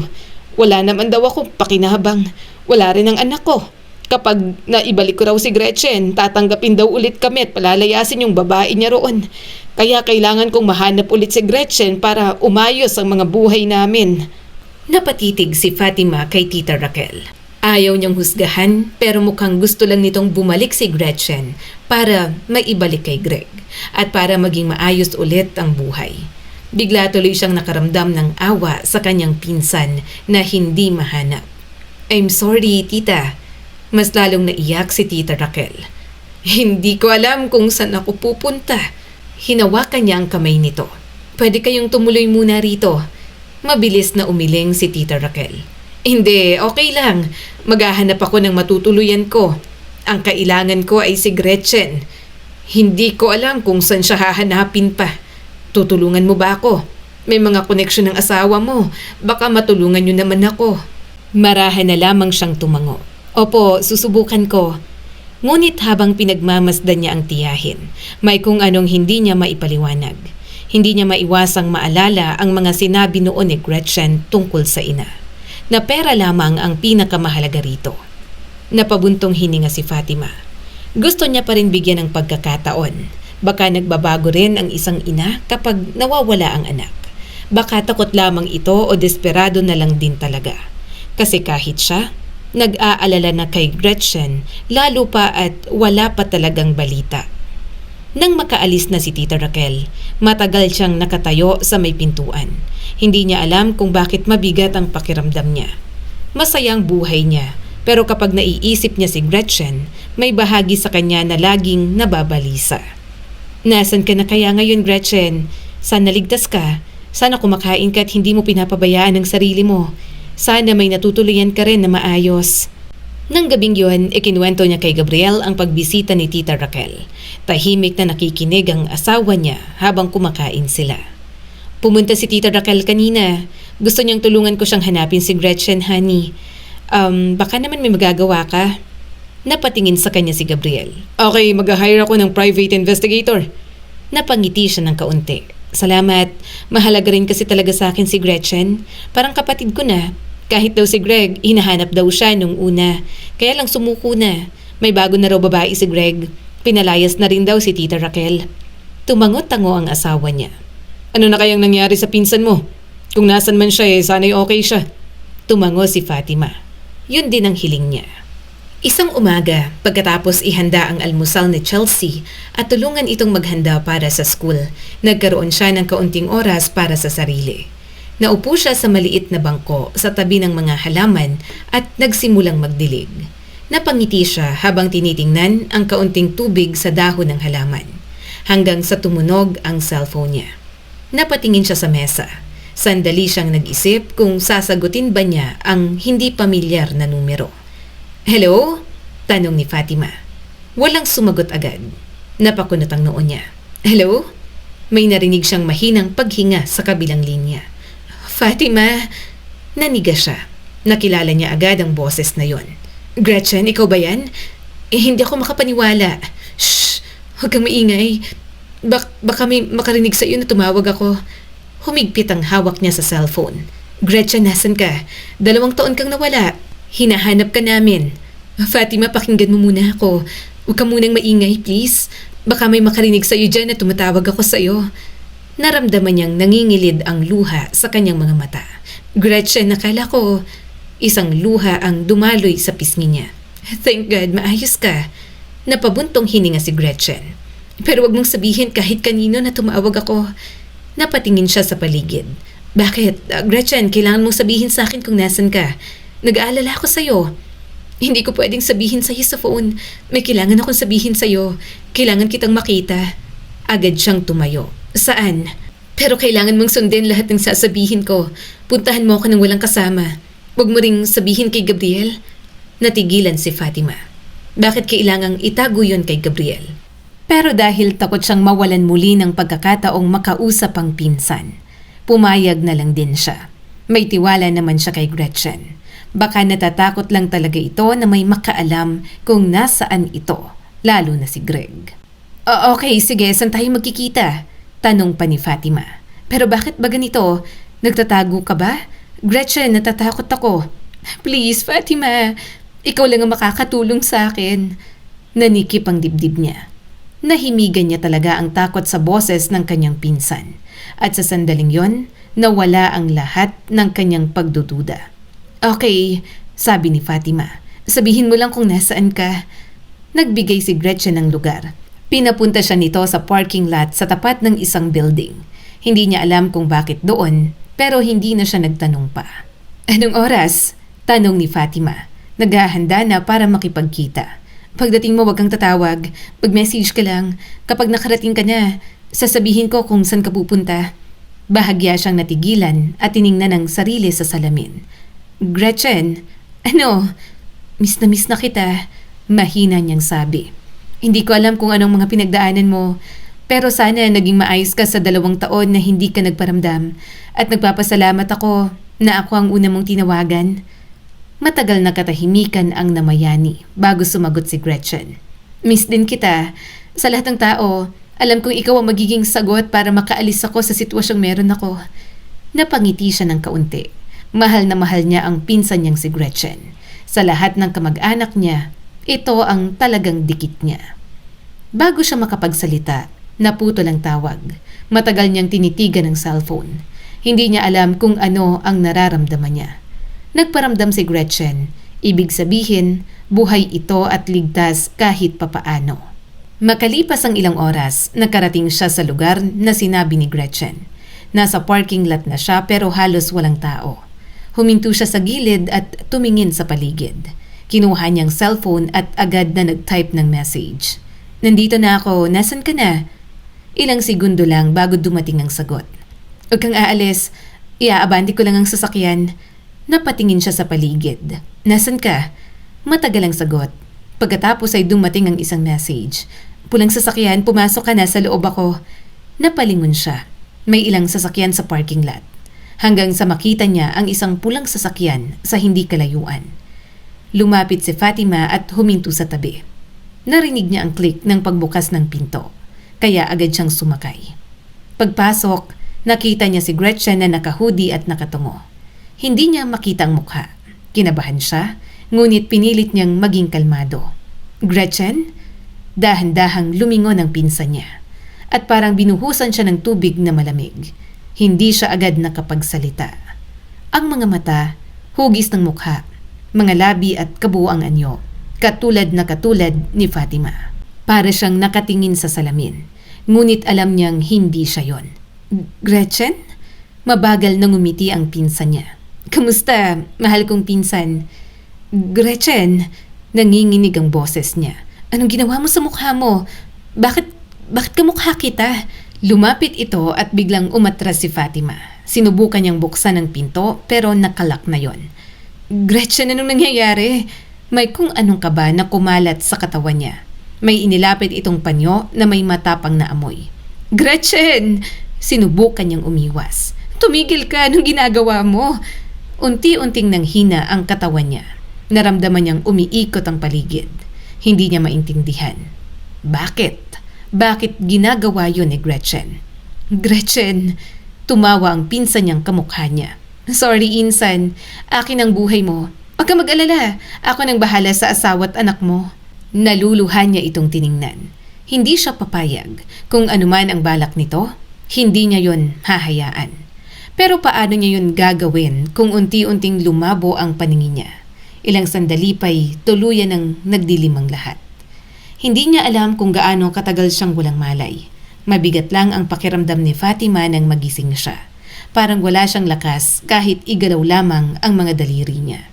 Wala naman daw akong pakinabang. Wala rin ang anak ko. Kapag naibalik ko raw si Gretchen, tatanggapin daw ulit kami at palalayasin yung babae niya roon. Kaya kailangan kong mahanap ulit si Gretchen para umayos ang mga buhay namin. Napatitig si Fatima kay Tita Raquel. Ayaw niyang husgahan pero mukhang gusto lang nitong bumalik si Gretchen para maibalik kay Greg at para maging maayos ulit ang buhay. Bigla tuloy siyang nakaramdam ng awa sa kanyang pinsan na hindi mahanap. I'm sorry, tita. Mas lalong naiyak si Tita Raquel. Hindi ko alam kung saan ako pupunta. Hinawakan niya ang kamay nito. Pwede kayong tumuloy muna rito. Mabilis na umiling si Tita Raquel. Hindi, okay lang. Maghahanap ako ng matutuluyan ko. Ang kailangan ko ay si Gretchen. Hindi ko alam kung saan siya hahanapin pa. Tutulungan mo ba ako? May mga koneksyon ng asawa mo. Baka matulungan niyo naman ako. Marahan na lamang siyang tumango. Opo, susubukan ko. Ngunit habang pinagmamasdan niya ang tiyahin, may kung anong hindi niya maipaliwanag. Hindi niya maiwasang maalala ang mga sinabi noon ni Gretchen tungkol sa ina. Na pera lamang ang pinakamahalaga rito. Napabuntong hininga si Fatima. Gusto niya pa rin bigyan ng pagkakataon. Baka nagbabago rin ang isang ina kapag nawawala ang anak. Baka takot lamang ito o desperado na lang din talaga. Kasi kahit siya, nag-aalala na kay Gretchen, lalo pa at wala pa talagang balita. Nang makaalis na si Tita Raquel, matagal siyang nakatayo sa may pintuan. Hindi niya alam kung bakit mabigat ang pakiramdam niya. Masayang buhay niya, pero kapag naiisip niya si Gretchen, may bahagi sa kanya na laging nababalisa. Nasaan ka na kaya ngayon, Gretchen? Sana ligtas ka. Sana kumakain ka at hindi mo pinapabayaan ang sarili mo. Sana may natutuluyan ka rin na maayos. Nang gabing yun, ikinuwento niya kay Gabriel ang pagbisita ni Tita Raquel. Tahimik na nakikinig ang asawa niya habang kumakain sila. Pumunta si Tita Raquel kanina. Gusto niyang tulungan ko siyang hanapin si Gretchen, honey. Baka naman may magagawa ka. Napatingin sa kanya si Gabriel. Okay, mag-hire ako ng private investigator. Napangiti siya ng kaunti. Salamat. Mahalaga rin kasi talaga sa akin si Gretchen. Parang kapatid ko na. Kahit daw si Greg, hinahanap daw siya nung una. Kaya lang sumuko na. May bago na raw babae si Greg. Pinalayas na rin daw si Tita Raquel. Tumangot-tango ang asawa niya. Ano na kayang nangyari sa pinsan mo? Kung nasan man siya sana'y okay siya. Tumango si Fatima. Yun din ang hiling niya. Isang umaga, pagkatapos ihanda ang almusal ni Chelsea at tulungan itong maghanda para sa school, nagkaroon siya ng kaunting oras para sa sarili. Naupo siya sa maliit na bangko sa tabi ng mga halaman at nagsimulang magdilig. Napangiti siya habang tinitingnan ang kaunting tubig sa dahon ng halaman, hanggang sa tumunog ang cellphone niya. Napatingin siya sa mesa. Sandali siyang nag-isip kung sasagutin ba niya ang hindi pamilyar na numero. Hello? Tanong ni Fatima. Walang sumagot agad. Napakunot ang noo niya. Hello? May narinig siyang mahinang paghinga sa kabilang linya. Fatima! Naniga siya. Nakilala niya agad ang boses na yon. Gretchen, ikaw ba yan? Hindi ako makapaniwala. Shh! Huwag kang maingay. Baka may makarinig sa iyo na tumawag ako. Humigpit ang hawak niya sa cellphone. Gretchen, nasan ka? 2 taon kang nawala. Hinahanap ka namin. Fatima, pakinggan mo muna ako. Huwag ka munang maingay, please. Baka may makarinig sa iyo dyan na tumatawag ako sa iyo. Naramdaman niyang nangingilid ang luha sa kanyang mga mata. Gretchen, nakala ko isang luha ang dumaloy sa pisngi niya. Thank God, maayos ka. Napabuntong hininga si Gretchen. Pero wag mong sabihin kahit kanino na tumawag ako. Napatingin siya sa paligid. Bakit? Gretchen, kailangan mong sabihin sa akin kung nasan ka. Nag-aalala ako sa'yo. Hindi ko pwedeng sabihin sa'yo sa phone. May kailangan akong sabihin sa'yo. Kailangan kitang makita. Agad siyang tumayo. Saan? Pero kailangan mong sundin lahat ng sasabihin ko. Puntahan mo ako ng walang kasama. Huwag mo ring sabihin kay Gabriel. Natigilan si Fatima. Bakit kailangang itago yun kay Gabriel? Pero dahil takot siyang mawalan muli ng pagkakataong makausap ang pinsan, pumayag na lang din siya. May tiwala naman siya kay Gretchen. Baka natatakot lang talaga ito na may makaalam kung nasaan ito, lalo na si Greg. Okay, sige, saan tayo magkikita? Tanong pa ni Fatima. Pero bakit ba ganito? Nagtatago ka ba? Gretchen, natatakot ako. Please, Fatima, ikaw lang ang makakatulong sa akin. Nanikip ang dibdib niya. Nahimigan niya talaga ang takot sa boses ng kanyang pinsan. At sa sandaling yon, nawala ang lahat ng kanyang pagdududa. Okay, sabi ni Fatima. Sabihin mo lang kung nasaan ka. Nagbigay si Gretchen ng lugar. Pinapunta siya nito sa parking lot sa tapat ng isang building. Hindi niya alam kung bakit doon, pero hindi na siya nagtanong pa. Anong oras? Tanong ni Fatima. Naghahanda na para makipagkita. Pagdating mo, wag kang tatawag. Mag-message ka lang. Kapag nakarating ka na, sasabihin ko kung saan ka pupunta. Bahagya siyang natigilan at tiningnan ang sarili sa salamin. Gretchen, ano? Miss na kita. Mahina niyang sabi. Hindi ko alam kung anong mga pinagdaanan mo, pero sana naging maayos ka sa 2 taon na hindi ka nagparamdam at nagpapasalamat ako na ako ang una mong tinawagan. Matagal na katahimikan ang namayani bago sumagot si Gretchen. Miss din kita. Sa lahat ng tao, alam kong ikaw ang magiging sagot para makaalis ako sa sitwasyong meron ako. Napangiti siya ng kaunti. Mahal na mahal niya ang pinsan niyang si Gretchen. Sa lahat ng kamag-anak niya, ito ang talagang dikit niya. Bago siya makapagsalita, naputol ang tawag. Matagal niyang tinitigan ang cellphone. Hindi niya alam kung ano ang nararamdaman niya. Nagparamdam si Gretchen. Ibig sabihin, buhay ito at ligtas kahit papaano. Makalipas ang ilang oras, nakarating siya sa lugar na sinabi ni Gretchen. Nasa parking lot na siya pero halos walang tao. Huminto siya sa gilid at tumingin sa paligid. Kinuha niyang cellphone at agad na nag-type ng message. Nandito na ako, nasan ka na? Ilang segundo lang bago dumating ang sagot. Huwag kang aalis, iaabante ko lang ang sasakyan. Napatingin siya sa paligid. Nasan ka? Matagal ang sagot. Pagkatapos ay dumating ang isang message. Pulang sasakyan, pumasok ka na, sa loob ako. Napalingon siya. May ilang sasakyan sa parking lot. Hanggang sa makita niya ang isang pulang sasakyan sa hindi kalayuan. Lumapit si Fatima at huminto sa tabi. Narinig niya ang click ng pagbukas ng pinto. Kaya agad siyang sumakay. Pagpasok, nakita niya si Gretchen na naka-hoodie at nakatungo. Hindi niya makita ang mukha. Kinabahan siya, ngunit pinilit niyang maging kalmado. Gretchen? Dahan-dahang lumingon ang pinsan niya. At parang binuhusan siya ng tubig na malamig. Hindi siya agad nakapagsalita. Ang mga mata, hugis ng mukha, mga labi at kabuuang anyo, katulad ni Fatima. Para siyang nakatingin sa salamin, ngunit alam niyang hindi siya yon. Gretchen? Mabagal na ngumiti ang pinsan niya. Kamusta, mahal kong pinsan? Gretchen, nanginginig ang boses niya. Anong ginawa mo sa mukha mo? Bakit kamukha kita? Lumapit ito at biglang umatras si Fatima. Sinubukan niyang buksan ang pinto pero nakalak na yon. Gretchen, anong nangyayari? May kung anong kaba na kumalat sa katawan niya. May inilapit itong panyo na may matapang na amoy. Gretchen! Sinubukan niyang umiwas. Tumigil ka, anong ginagawa mo? Unti-unting nanghina ang katawan niya. Naramdaman niyang umiikot ang paligid. Hindi niya maintindihan. Bakit? Bakit ginagawa yun ni Gretchen? Gretchen! Tumawa ang pinsan niyang kamukha niya. Sorry, Insan. Akin ang buhay mo. Huwag ka mag-alala. Ako nang bahala sa asawa at anak mo. Naluluhan niya itong tiningnan. Hindi siya papayag. Kung anuman ang balak nito, hindi niya yon hahayaan. Pero paano niya yon gagawin kung unti-unting lumabo ang paningin niya? Ilang sandali pa'y tuluyan ng nagdilimang lahat. Hindi niya alam kung gaano katagal siyang walang malay. Mabigat lang ang pakiramdam ni Fatima nang magising siya. Parang wala siyang lakas kahit igalaw lamang ang mga daliri niya.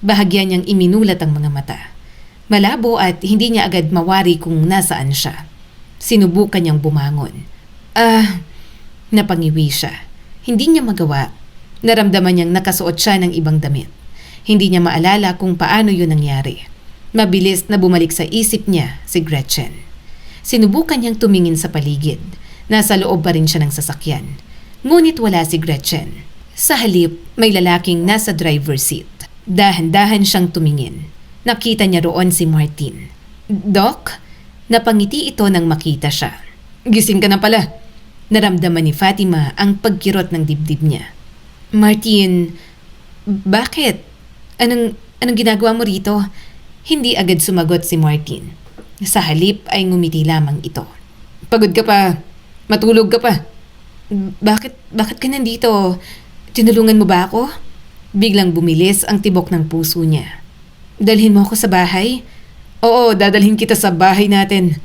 Bahagya niyang iminulat ang mga mata. Malabo at hindi niya agad mawari kung nasaan siya. Sinubukan niyang bumangon. Napangiwi siya. Hindi niya magawa. Naramdaman niyang nakasuot siya ng ibang damit. Hindi niya maalala kung paano yun nangyari. Mabilis na bumalik sa isip niya si Gretchen. Sinubukan niyang tumingin sa paligid. Nasa loob pa rin siya ng sasakyan. Ngunit wala si Gretchen. Sa halip, may lalaking nasa driver's seat. Dahan-dahan siyang tumingin. Nakita niya roon si Martin. Doc? Napangiti ito nang makita siya. Gising ka na pala. Naramdaman ni Fatima ang pagkirot ng dibdib niya. Martin, bakit? Anong ginagawa mo rito? Hindi agad sumagot si Martin. Sa halip ay ngumiti lamang ito. Pagod ka pa. Matulog ka pa. Bakit ka nandito? Tinulungan mo ba ako? Biglang bumilis ang tibok ng puso niya. Dalhin mo ako sa bahay? Oo, dadalhin kita sa bahay natin.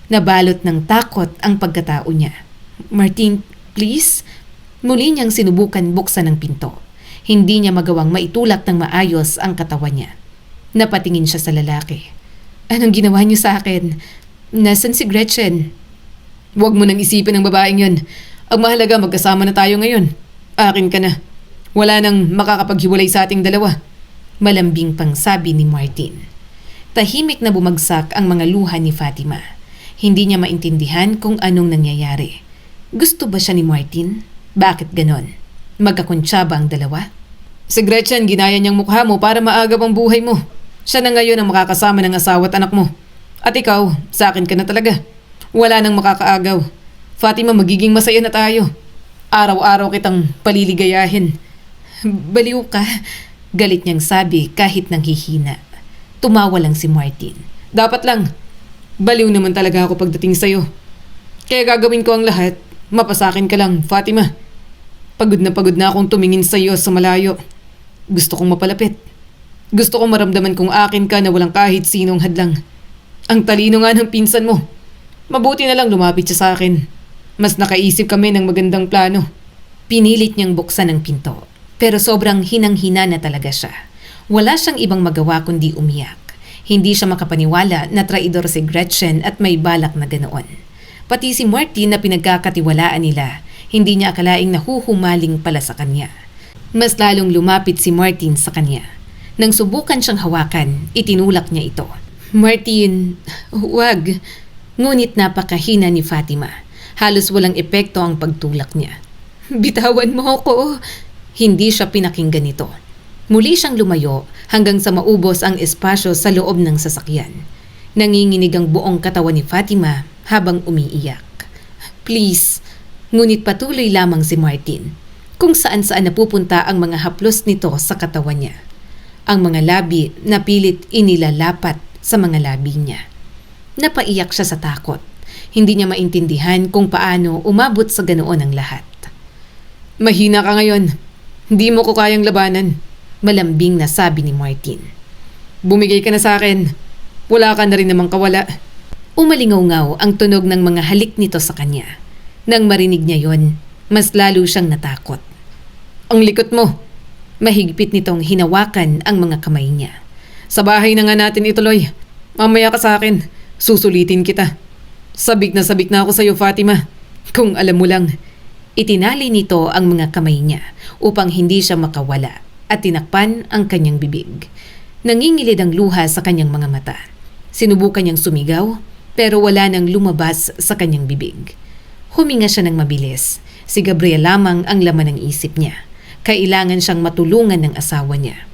Nabalot ng takot ang pagkatao niya. Martin, please? Muli niyang sinubukan buksan ang pinto. Hindi niya magawang maitulak ng maayos ang katawan niya. Napatingin siya sa lalaki. Anong ginawa niyo sa akin? Nasaan si Gretchen? Huwag mo nang isipin ang babaeng yun. Ang mahalaga magkasama na tayo ngayon. Akin ka na. Wala nang makakapaghiwalay sa ating dalawa. Malambing pang sabi ni Martin. Tahimik na bumagsak ang mga luha ni Fatima. Hindi niya maintindihan kung anong nangyayari. Gusto ba siya ni Martin? Bakit ganon? Magkakuntsaba ang dalawa? Si Gretchen, ginaya niyang mukha mo para maagap ang buhay mo. Siya na ngayon ang makakasama ng asawa at anak mo. At ikaw, sa akin ka na talaga. Wala nang makakaagaw. Fatima, magiging masaya na tayo. Araw-araw kitang paliligayahin. Baliw ka, galit niyang sabi kahit nanghihina. Tumawa lang si Martin. Dapat lang. Baliw naman talaga ako pagdating sa'yo. Kaya gagawin ko ang lahat. Mapasakin ka lang, Fatima. Pagod na akong tumingin sa'yo sa malayo. Gusto kong mapalapit. Gusto kong maramdaman kung akin ka na walang kahit sinong hadlang. Ang talino nga ng pinsan mo. Mabuti na lang lumapit siya sa akin. Mas nakaisip kami ng magandang plano. Pinilit niyang buksan ang pinto. Pero sobrang hinang-hina na talaga siya. Wala siyang ibang magawa kundi umiyak. Hindi siya makapaniwala na traidor si Gretchen at may balak na ganoon. Pati si Martin na pinagkakatiwalaan nila, hindi niya akalaing nahuhumaling pala sa kanya. Mas lalong lumapit si Martin sa kanya. Nang subukan siyang hawakan, itinulak niya ito. Martin, huwag. Ngunit napakahina ni Fatima. Halos walang epekto ang pagtulak niya. Bitawan mo ako. Hindi siya pinakinggan nito. Muli siyang lumayo hanggang sa maubos ang espasyo sa loob ng sasakyan. Nanginginig ang buong katawan ni Fatima habang umiiyak. Please. Ngunit patuloy lamang si Martin. Kung saan-saan napupunta ang mga haplos nito sa katawan niya. Ang mga labi na pilit inilalapat sa mga labi niya. Napaiyak siya sa takot. Hindi niya maintindihan kung paano umabot sa ganoon ang lahat. Mahina ka ngayon. Hindi mo ko kayang labanan. Malambing na sabi ni Martin. Bumigay ka na sa akin. Wala ka na rin namang kawala. Umalingaw-ngaw ang tunog ng mga halik nito sa kanya. Nang marinig niya yon, mas lalo siyang natakot. Ang likot mo. Mahigpit nitong hinawakan ang mga kamay niya. Sa bahay na nga natin ituloy. Mamaya ka sa akin. Susulitin kita. Sabik na ako sa iyo, Fatima. Kung alam mo lang. Itinali nito ang mga kamay niya upang hindi siya makawala at tinakpan ang kanyang bibig. Nangingilid ang luha sa kanyang mga mata. Sinubukan niyang sumigaw pero wala nang lumabas sa kanyang bibig. Huminga siya ng mabilis. Si Gabriel lamang ang laman ng isip niya. Kailangan siyang matulungan ng asawa niya.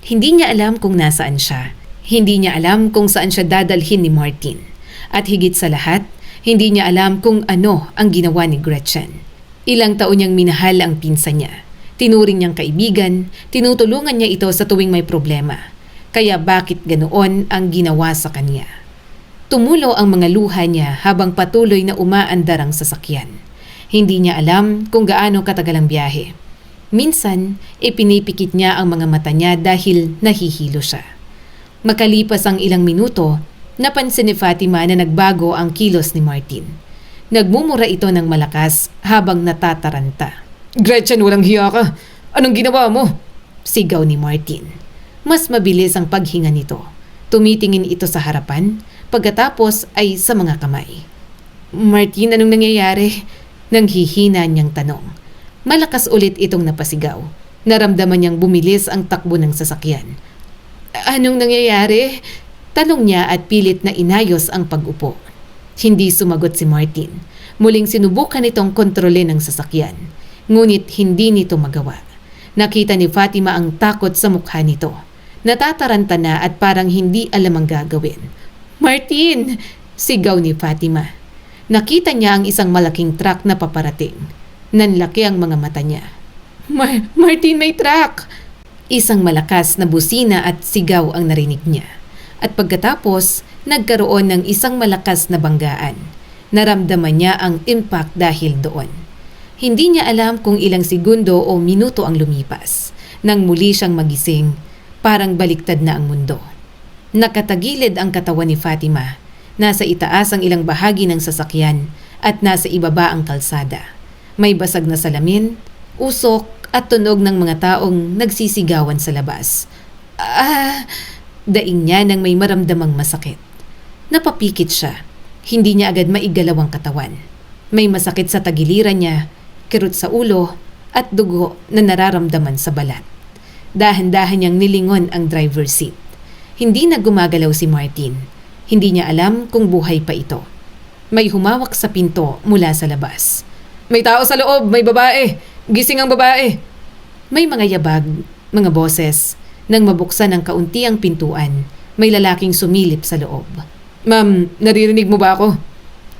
Hindi niya alam kung nasaan siya. Hindi niya alam kung saan siya dadalhin ni Martin. At higit sa lahat, hindi niya alam kung ano ang ginawa ni Gretchen. Ilang taon niyang minahal ang pinsan niya. Tinuring niyang kaibigan, tinutulungan niya ito sa tuwing may problema. Kaya bakit ganoon ang ginawa sa kanya? Tumulo ang mga luha niya habang patuloy na umaandar ang sasakyan. Hindi niya alam kung gaano katagal ang biyahe. Minsan, ipinipikit niya ang mga mata niya dahil nahihilo siya. Makalipas ang ilang minuto, napansin ni Fatima na nagbago ang kilos ni Martin. Nagmumura ito ng malakas habang natataranta. Gretchen, walang hiya ka. Anong ginawa mo? Sigaw ni Martin. Mas mabilis ang paghinga nito. Tumitingin ito sa harapan, pagkatapos ay sa mga kamay. Martin, anong nangyayari? Nanghihina niyang tanong. Malakas ulit itong napasigaw. Naramdaman niyang bumilis ang takbo ng sasakyan. Anong nangyayari? Tanong niya at pilit na inayos ang pag-upo. Hindi sumagot si Martin. Muling sinubukan itong kontrolin ang sasakyan. Ngunit hindi nito magawa. Nakita ni Fatima ang takot sa mukha nito. Natataranta na at parang hindi alam ang gagawin. Martin! Sigaw ni Fatima. Nakita niya ang isang malaking truck na paparating. Nanlaki ang mga mata niya. Martin, may truck! Isang malakas na busina at sigaw ang narinig niya. At pagkatapos, nagkaroon ng isang malakas na banggaan. Naramdaman niya ang impact dahil doon. Hindi niya alam kung ilang segundo o minuto ang lumipas. Nang muli siyang magising, parang baliktad na ang mundo. Nakatagilid ang katawan ni Fatima. Nasa itaas ang ilang bahagi ng sasakyan at nasa ibaba ang kalsada. May basag na salamin, usok at tunog ng mga taong nagsisigawan sa labas. Daing niya nang may maramdamang masakit. Napapikit siya. Hindi niya agad maigalaw ang katawan. May masakit sa tagiliran niya, kirot sa ulo, at dugo na nararamdaman sa balat. Dahan-dahan niyang nilingon ang driver's seat. Hindi na gumagalaw si Martin. Hindi niya alam kung buhay pa ito. May humawak sa pinto mula sa labas. "May tao sa loob! May babae! Gising ang babae!" May mga yabag, mga boses. Nang mabuksan ang kaunti ang pintuan, may lalaking sumilip sa loob. "Ma'am, naririnig mo ba ako?"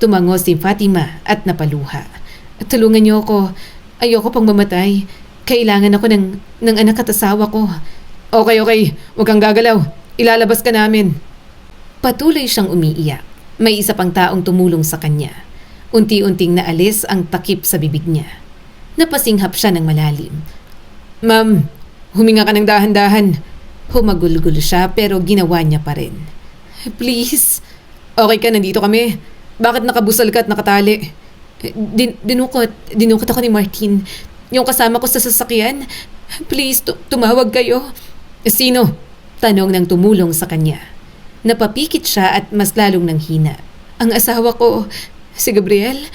Tumango si Fatima at napaluha. "Tulungan niyo ako. Ayoko pang mamatay. Kailangan ako ng anak at asawa ko." Okay. Huwag kang gagalaw. Ilalabas ka namin." Patuloy siyang umiiyak. May isa pang taong tumulong sa kanya. Unti-unting naalis ang takip sa bibig niya. Napasinghap siya ng malalim. "Ma'am, huminga ka ng dahan-dahan." Humagulgul siya pero ginawa niya pa rin. "Please." "Okay ka, nandito kami. Bakit nakabusal ka at nakatali?" Dinukot ako ni Martin. Yung kasama ko sa sasakyan. "Please, tumawag kayo." "Sino?" Tanong ng tumulong sa kanya. Napapikit siya at mas lalong nanghina. "Ang asawa ko, si Gabriel."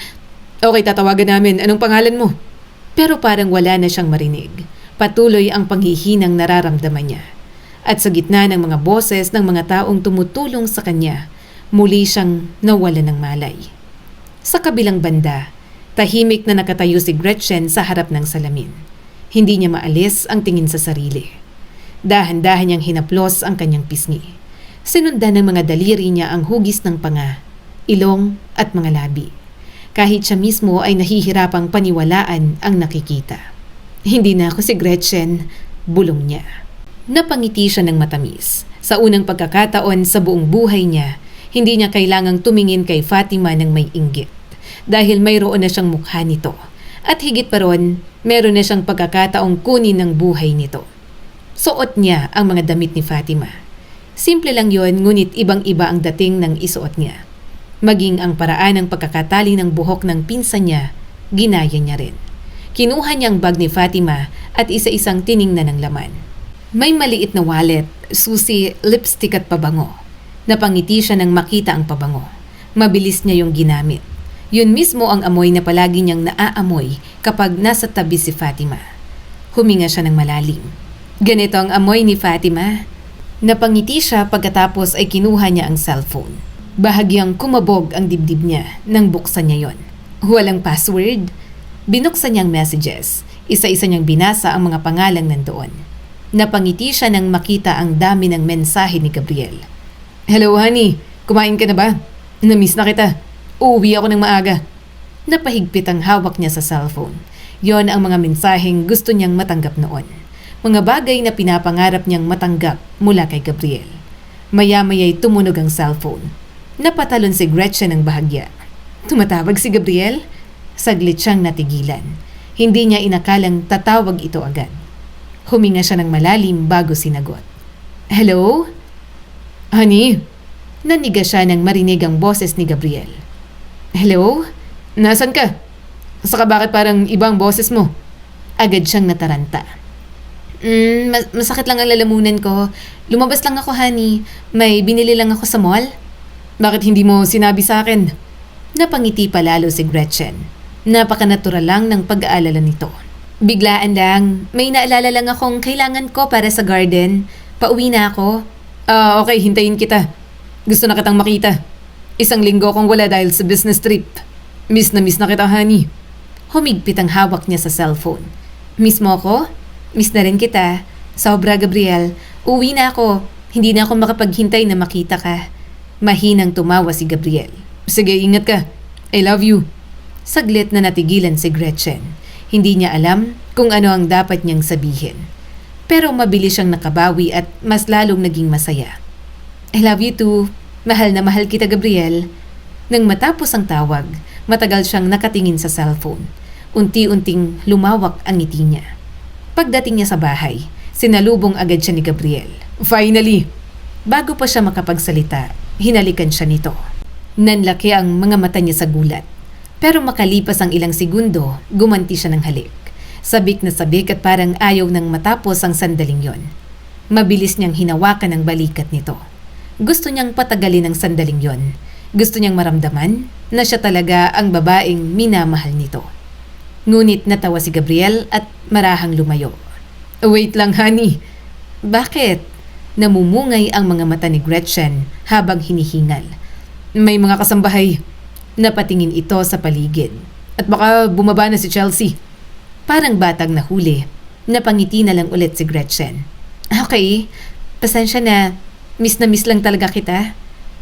"Okay, tatawagan namin. Anong pangalan mo?" Pero parang wala na siyang marinig. Patuloy ang panghihinang nararamdaman niya. At sa gitna ng mga boses ng mga taong tumutulong sa kanya, muli siyang nawala ng malay. Sa kabilang banda, tahimik na nakatayo si Gretchen sa harap ng salamin. Hindi niya maalis ang tingin sa sarili. Dahan-dahan niyang hinaplos ang kanyang pisngi. Sinundan ng mga daliri niya ang hugis ng panga, ilong at mga labi. Kahit siya mismo ay nahihirapang paniwalaan ang nakikita. "Hindi na ako si Gretchen," bulong niya. Napangiti siya ng matamis. Sa unang pagkakataon sa buong buhay niya, hindi niya kailangang tumingin kay Fatima ng may inggit. Dahil mayroon na siyang mukha nito. At higit pa ron, meron na siyang pagkakataong kunin ng buhay nito. Suot niya ang mga damit ni Fatima. Simple lang yon, ngunit ibang-iba ang dating ng isuot niya. Maging ang paraan ng pagkakatali ng buhok ng pinsan niya, ginaya niya rin. Kinuha niya ang bag ni Fatima at isa-isang tiningnan ng laman. May maliit na wallet, susi, lipstick at pabango. Napangiti siya nang makita ang pabango. Mabilis niya yung ginamit. Yun mismo ang amoy na palagi niyang naaamoy kapag nasa tabi si Fatima. Huminga siya ng malalim. Ganito ang amoy ni Fatima. Napangiti siya pagkatapos ay kinuha niya ang cellphone. Bahagyang kumabog ang dibdib niya nang buksan niya yon. Walang password. Binuksan niyang messages. Isa-isa niyang binasa ang mga pangalang nandoon. Napangiti siya nang makita ang dami ng mensahe ni Gabriel. "Hello honey, kumain ka na ba? Namiss na kita. Uuwi ako ng maaga." Napahigpit ang hawak niya sa cellphone. Yon ang mga mensaheng gusto niyang matanggap noon. Mga bagay na pinapangarap niyang matanggap mula kay Gabriel. Maya-maya'y tumunog ang cellphone. Napatalon si Gretchen ng bahagya. Tumatawag si Gabriel? Saglit siyang natigilan. Hindi niya inakalang tatawag ito agad. Huminga siya ng malalim bago sinagot. "Hello? Honey?" Naniga siya nang marinig ang boses ni Gabriel. "Hello? Nasaan ka? Saka bakit parang ibang boses mo?" Agad siyang nataranta. Masakit lang ang lalamunan ko. Lumabas lang ako, honey. May binili lang ako sa mall." "Bakit hindi mo sinabi sa akin?" Napangiti palalo si Gretchen. Napakanatural lang ng pag-aalala nito. "Biglaan lang. May naalala lang akong kailangan ko para sa garden. Pauwi na ako." Okay. Hintayin kita. Gusto na kitang makita. 1 linggo akong wala dahil sa business trip. Miss na kita, honey." Humigpit ang hawak niya sa cellphone. "Miss mo ako? Miss na rin kita. Sobra, Gabriel. Uwi na ako. Hindi na ako makapaghintay na makita ka." Mahinang tumawa si Gabriel. "Sige, ingat ka. I love you." Saglit na natigilan si Gretchen. Hindi niya alam kung ano ang dapat niyang sabihin. Pero mabilis siyang nakabawi at mas lalong naging masaya. "I love you too. Mahal na mahal kita, Gabriel." Nang matapos ang tawag, matagal siyang nakatingin sa cellphone. Unti-unting lumawak ang ngiti niya. Pagdating niya sa bahay, sinalubong agad siya ni Gabriel. "Finally!" Bago pa siya makapagsalita, hinalikan siya nito. Nanlaki ang mga mata niya sa gulat. Pero makalipas ang ilang segundo, gumanti siya ng halik. Sabik na sabik at parang ayaw nang matapos ang sandaling yon. Mabilis niyang hinawakan ang balikat nito. Gusto niyang patagalin ang sandaling yon. Gusto niyang maramdaman na siya talaga ang babaeng minamahal nito. Ngunit natawa si Gabriel at marahang lumayo. Wait lang, honey. Bakit? Namumungay ang mga mata ni Gretchen habang hinihingal. May mga kasambahay. Napatingin ito sa paligid. At baka bumaba na si Chelsea. Parang batang nahuli. Napangiti na lang ulit si Gretchen. Okay, pasensya na. Miss na miss lang talaga kita.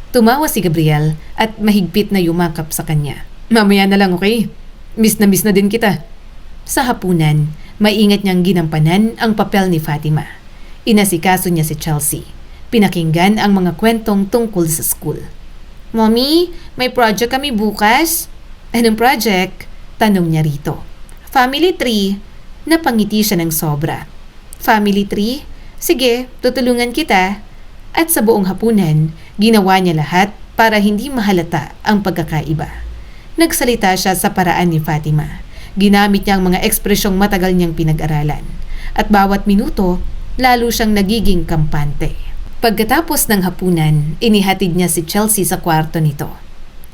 Tumawa si Gabriel at mahigpit na yumakap sa kanya. Mamaya na lang, okay? Miss na din kita. Sa hapunan, maingat niyang ginampanan ang papel ni Fatima. Inasikaso niya si Chelsea. Pinakinggan ang mga kwentong tungkol sa school. Mommy, may project kami bukas. Anong project? Tanong niya rito. Family tree. Napangiti siya ng sobra. Family tree? Sige, tutulungan kita. At sa buong hapunan, ginawa niya lahat para hindi mahalata ang pagkakaiba. Nagsalita siya sa paraan ni Fatima. Ginamit niya ang mga ekspresyong matagal niyang pinag-aralan. At bawat minuto, lalo siyang nagiging kampante. Pagkatapos ng hapunan, inihatid niya si Chelsea sa kwarto nito.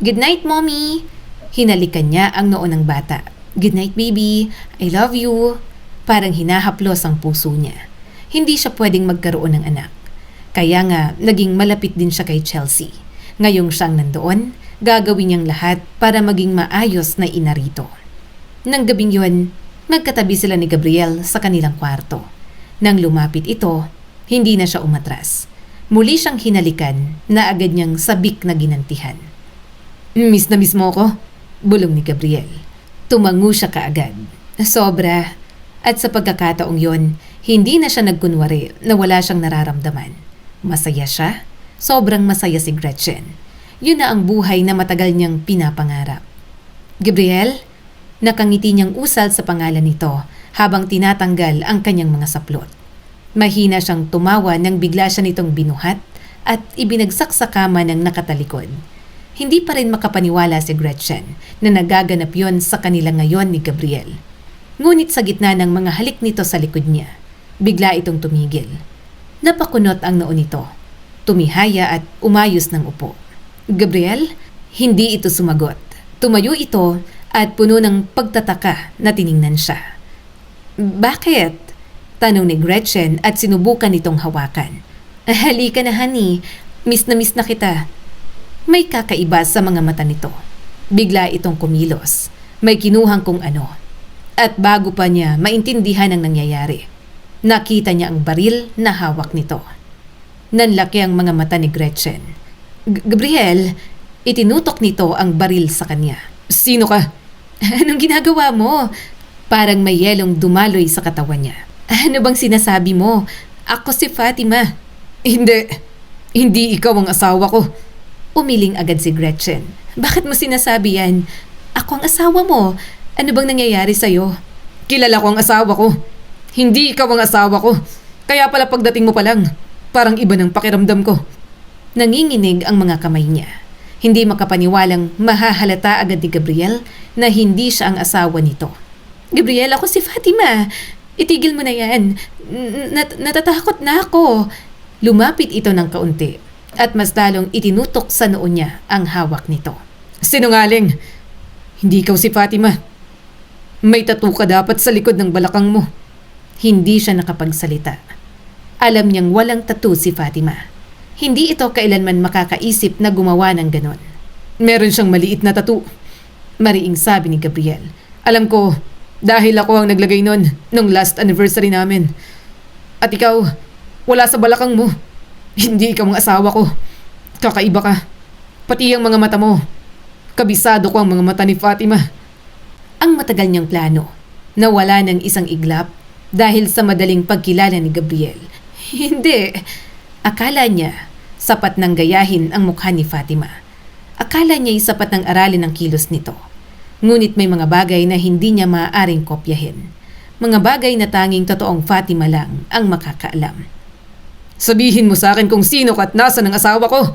Good night, Mommy! Hinalikan niya ang noo ng bata. Good night, baby. I love you. Parang hinahaplos ang puso niya. Hindi siya pwedeng magkaroon ng anak. Kaya nga, naging malapit din siya kay Chelsea. Ngayong siyang nandoon, gagawin niyang lahat para maging maayos na ina rito. Nang gabing yun, magkatabi sila ni Gabriel sa kanilang kwarto. Nang lumapit ito, hindi na siya umatras. Muli siyang hinalikan na agad niyang sabik na ginantihan. Miss na miss mo ko? Bulong ni Gabriel. Tumango siya kaagad. Sobra. At sa pagkakataong yon, hindi na siya nagkunwari na wala siyang nararamdaman. Masaya siya. Sobrang masaya si Gretchen. Yun na ang buhay na matagal niyang pinapangarap. Gabriel, nakangiti niyang usal sa pangalan nito habang tinatanggal ang kanyang mga saplot. Mahina siyang tumawa nang bigla siya nitong binuhat at ibinagsak sa kama ng nakatalikod. Hindi pa rin makapaniwala si Gretchen na nagaganap yon sa kanila ngayon ni Gabriel. Ngunit sa gitna ng mga halik nito sa likod niya, bigla itong tumigil. Napakunot ang noo nito. Tumihaya at umayos ng upo. Gabriel, hindi ito sumagot. Tumayo ito at puno ng pagtataka na tiningnan siya. Bakit? Tanong ni Gretchen at sinubukan itong hawakan. Halika na, honey. Miss na kita. May kakaiba sa mga mata nito. Bigla itong kumilos. May kinuhang kung ano. At bago pa niya maintindihan ang nangyayari, nakita niya ang baril na hawak nito. Nanlaki ang mga mata ni Gretchen. Gabriel, itinutok nito ang baril sa kanya. Sino ka? Anong ginagawa mo? Parang may yelong dumaloy sa katawan niya. Ano bang sinasabi mo? Ako si Fatima. Hindi ikaw ang asawa ko. Umiling agad si Gretchen. Bakit mo sinasabi yan? Ako ang asawa mo. Ano bang nangyayari sa'yo? Kilala ko ang asawa ko. Hindi ikaw ang asawa ko. Kaya pala pagdating mo pa lang, parang iba ng pakiramdam ko. Nanginginig ang mga kamay niya. Hindi makapaniwalang mahahalata agad ni Gabriel na hindi siya ang asawa nito. Gabriel, ako si Fatima. Itigil mo na yan. Natatakot na ako. Lumapit ito ng kaunti at mas lalong itinutok sa noo niya ang hawak nito. Sinungaling! Hindi ikaw si Fatima. May tattoo ka dapat sa likod ng balakang mo. Hindi siya nakapagsalita. Alam niyang walang tattoo si Fatima. Hindi ito kailanman makakaisip na gumawa ng ganon. Meron siyang maliit na tattoo. Mariing sabi ni Gabriel. Alam ko, dahil ako ang naglagay nun nung last anniversary namin. At ikaw, wala sa balakang mo. Hindi ikaw ang asawa ko. Kakaiba ka. Pati ang mga mata mo. Kabisado ko ang mga mata ni Fatima. Ang matagal niyang plano, nawala ng isang iglap dahil sa madaling pagkilala ni Gabriel. Hindi. Akala niya, sapat nang gayahin ang mukha ni Fatima. Akala niya sapat ng aralin ang kilos nito. Ngunit may mga bagay na hindi niya maaaring kopyahin. Mga bagay na tanging totoong Fatima lang ang makakaalam. Sabihin mo sa akin kung sino ka at nasa ng asawa ko.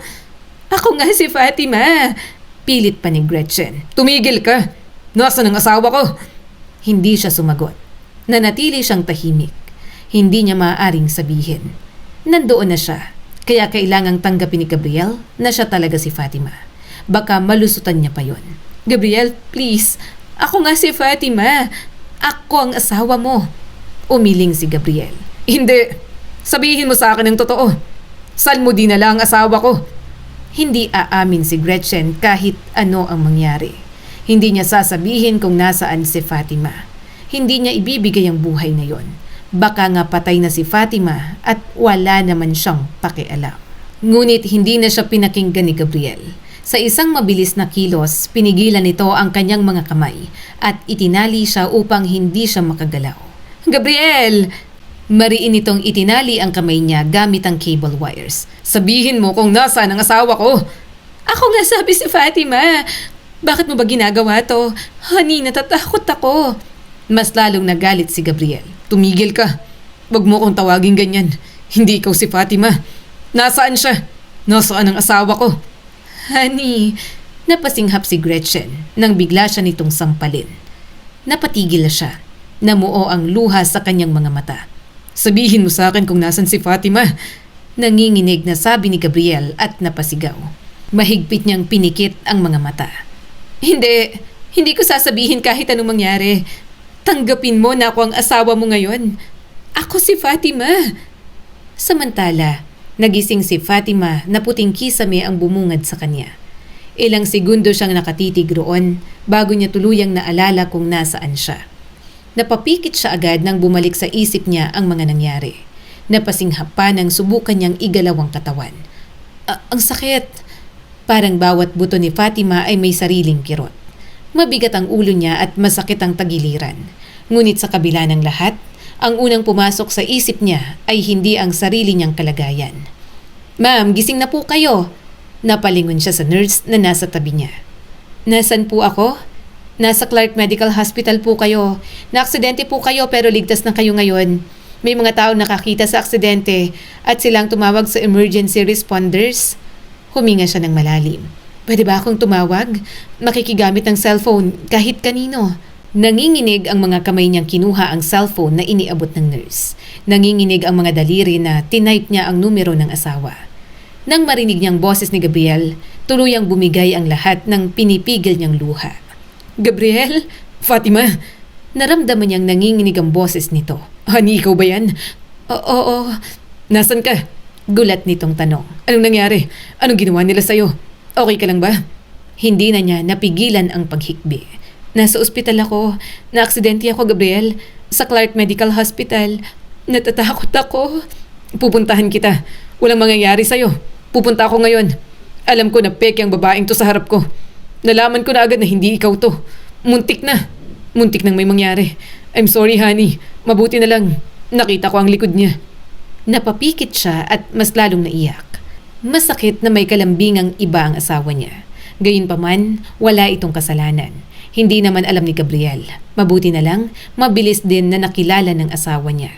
Ako nga si Fatima. Pilit pa ni Gretchen. Tumigil ka. Nasa ng asawa ko. Hindi siya sumagot. Nanatili siyang tahimik. Hindi niya maaaring sabihin. Nandoon na siya. Kaya kailangang tanggapin ni Gabriel na siya talaga si Fatima. Baka malusutan niya pa yon. Gabriel, please. Ako nga si Fatima. Ako ang asawa mo. Umiling si Gabriel. Hindi. Sabihin mo sa akin ang totoo. Saan mo dinala ang asawa ko? Hindi aamin si Gretchen kahit ano ang mangyari. Hindi niya sasabihin kung nasaan si Fatima. Hindi niya ibibigay ang buhay na yon. Baka nga patay na si Fatima at wala naman siyang pakialam. Ngunit hindi na siya pinakinggan ni Gabriel. Sa isang mabilis na kilos, pinigilan nito ang kanyang mga kamay at itinali siya upang hindi siya makagalaw. Gabriel! Mariin nitong itinali ang kamay niya gamit ang cable wires. Sabihin mo kung nasaan ang asawa ko. Ako nga sabi si Fatima. Bakit mo ba ginagawa to? Honey, natatakot ako. Mas lalong nagalit si Gabriel. Tumigil ka. Wag mo kong tawagin ganyan. Hindi ikaw si Fatima. Nasaan siya? Nasaan ang asawa ko? Honey, napasinghap si Gretchen nang bigla siya nitong sampalin. Napatigil na siya. Namuo ang luha sa kanyang mga mata. Sabihin mo sa akin kung nasan si Fatima. Nanginginig na sabi ni Gabriel at napasigaw. Mahigpit niyang pinikit ang mga mata. Hindi ko sasabihin kahit anong mangyari. Tanggapin mo na ako ang asawa mo ngayon. Ako si Fatima. Samantala, nagising si Fatima na puting kisame ang bumungad sa kanya. Ilang segundo siyang nakatitig roon bago niya tuluyang naalala kung nasaan siya. Napapikit siya agad nang bumalik sa isip niya ang mga nangyari. Napasinghap pa nang subukan niyang igalaw ang katawan. Ang sakit! Parang bawat buto ni Fatima ay may sariling kirot. Mabigat ang ulo niya at masakit ang tagiliran. Ngunit sa kabila ng lahat, ang unang pumasok sa isip niya ay hindi ang sarili niyang kalagayan. Ma'am, gising na po kayo. Napalingon siya sa nurse na nasa tabi niya. Nasaan po ako? Nasa Clark Medical Hospital po kayo. Naaksidente po kayo pero ligtas na kayo ngayon. May mga tao nakakita sa aksidente at silang tumawag sa emergency responders. Huminga siya ng malalim. Pwede ba akong tumawag? Makikigamit ng cellphone kahit kanino. Nanginginig ang mga kamay niyang kinuha ang cellphone na iniabot ng nurse. Nanginginig ang mga daliri na tinype niya ang numero ng asawa. Nang marinig niyang boses ni Gabriel, tuluyang bumigay ang lahat ng pinipigil niyang luha. Gabriel? Fatima? Naramdaman niyang nanginginig ang boses nito. Honey, ikaw ba yan? Oo. Nasaan ka? Gulat nitong tanong. Anong nangyari? Anong ginawa nila sa'yo? Okay ka lang ba? Hindi na niya napigilan ang paghikbi. Nasa ospital ako. Naaksidente ako, Gabriel. Sa Clark Medical Hospital. Natatakot ako. Pupuntahan kita. Walang mangyayari sa'yo. Pupunta ako ngayon. Alam ko na peke ang babaeng to sa harap ko. Nalaman ko na agad na hindi ikaw to. Muntik na. Muntik nang may mangyari. I'm sorry, honey. Mabuti na lang. Nakita ko ang likod niya. Napapikit siya at mas lalong naiyak. Masakit na may kalambingang iba ang asawa niya. Gayunpaman, wala itong kasalanan. Hindi naman alam ni Gabriel. Mabuti na lang, mabilis din na nakilala ng asawa niya.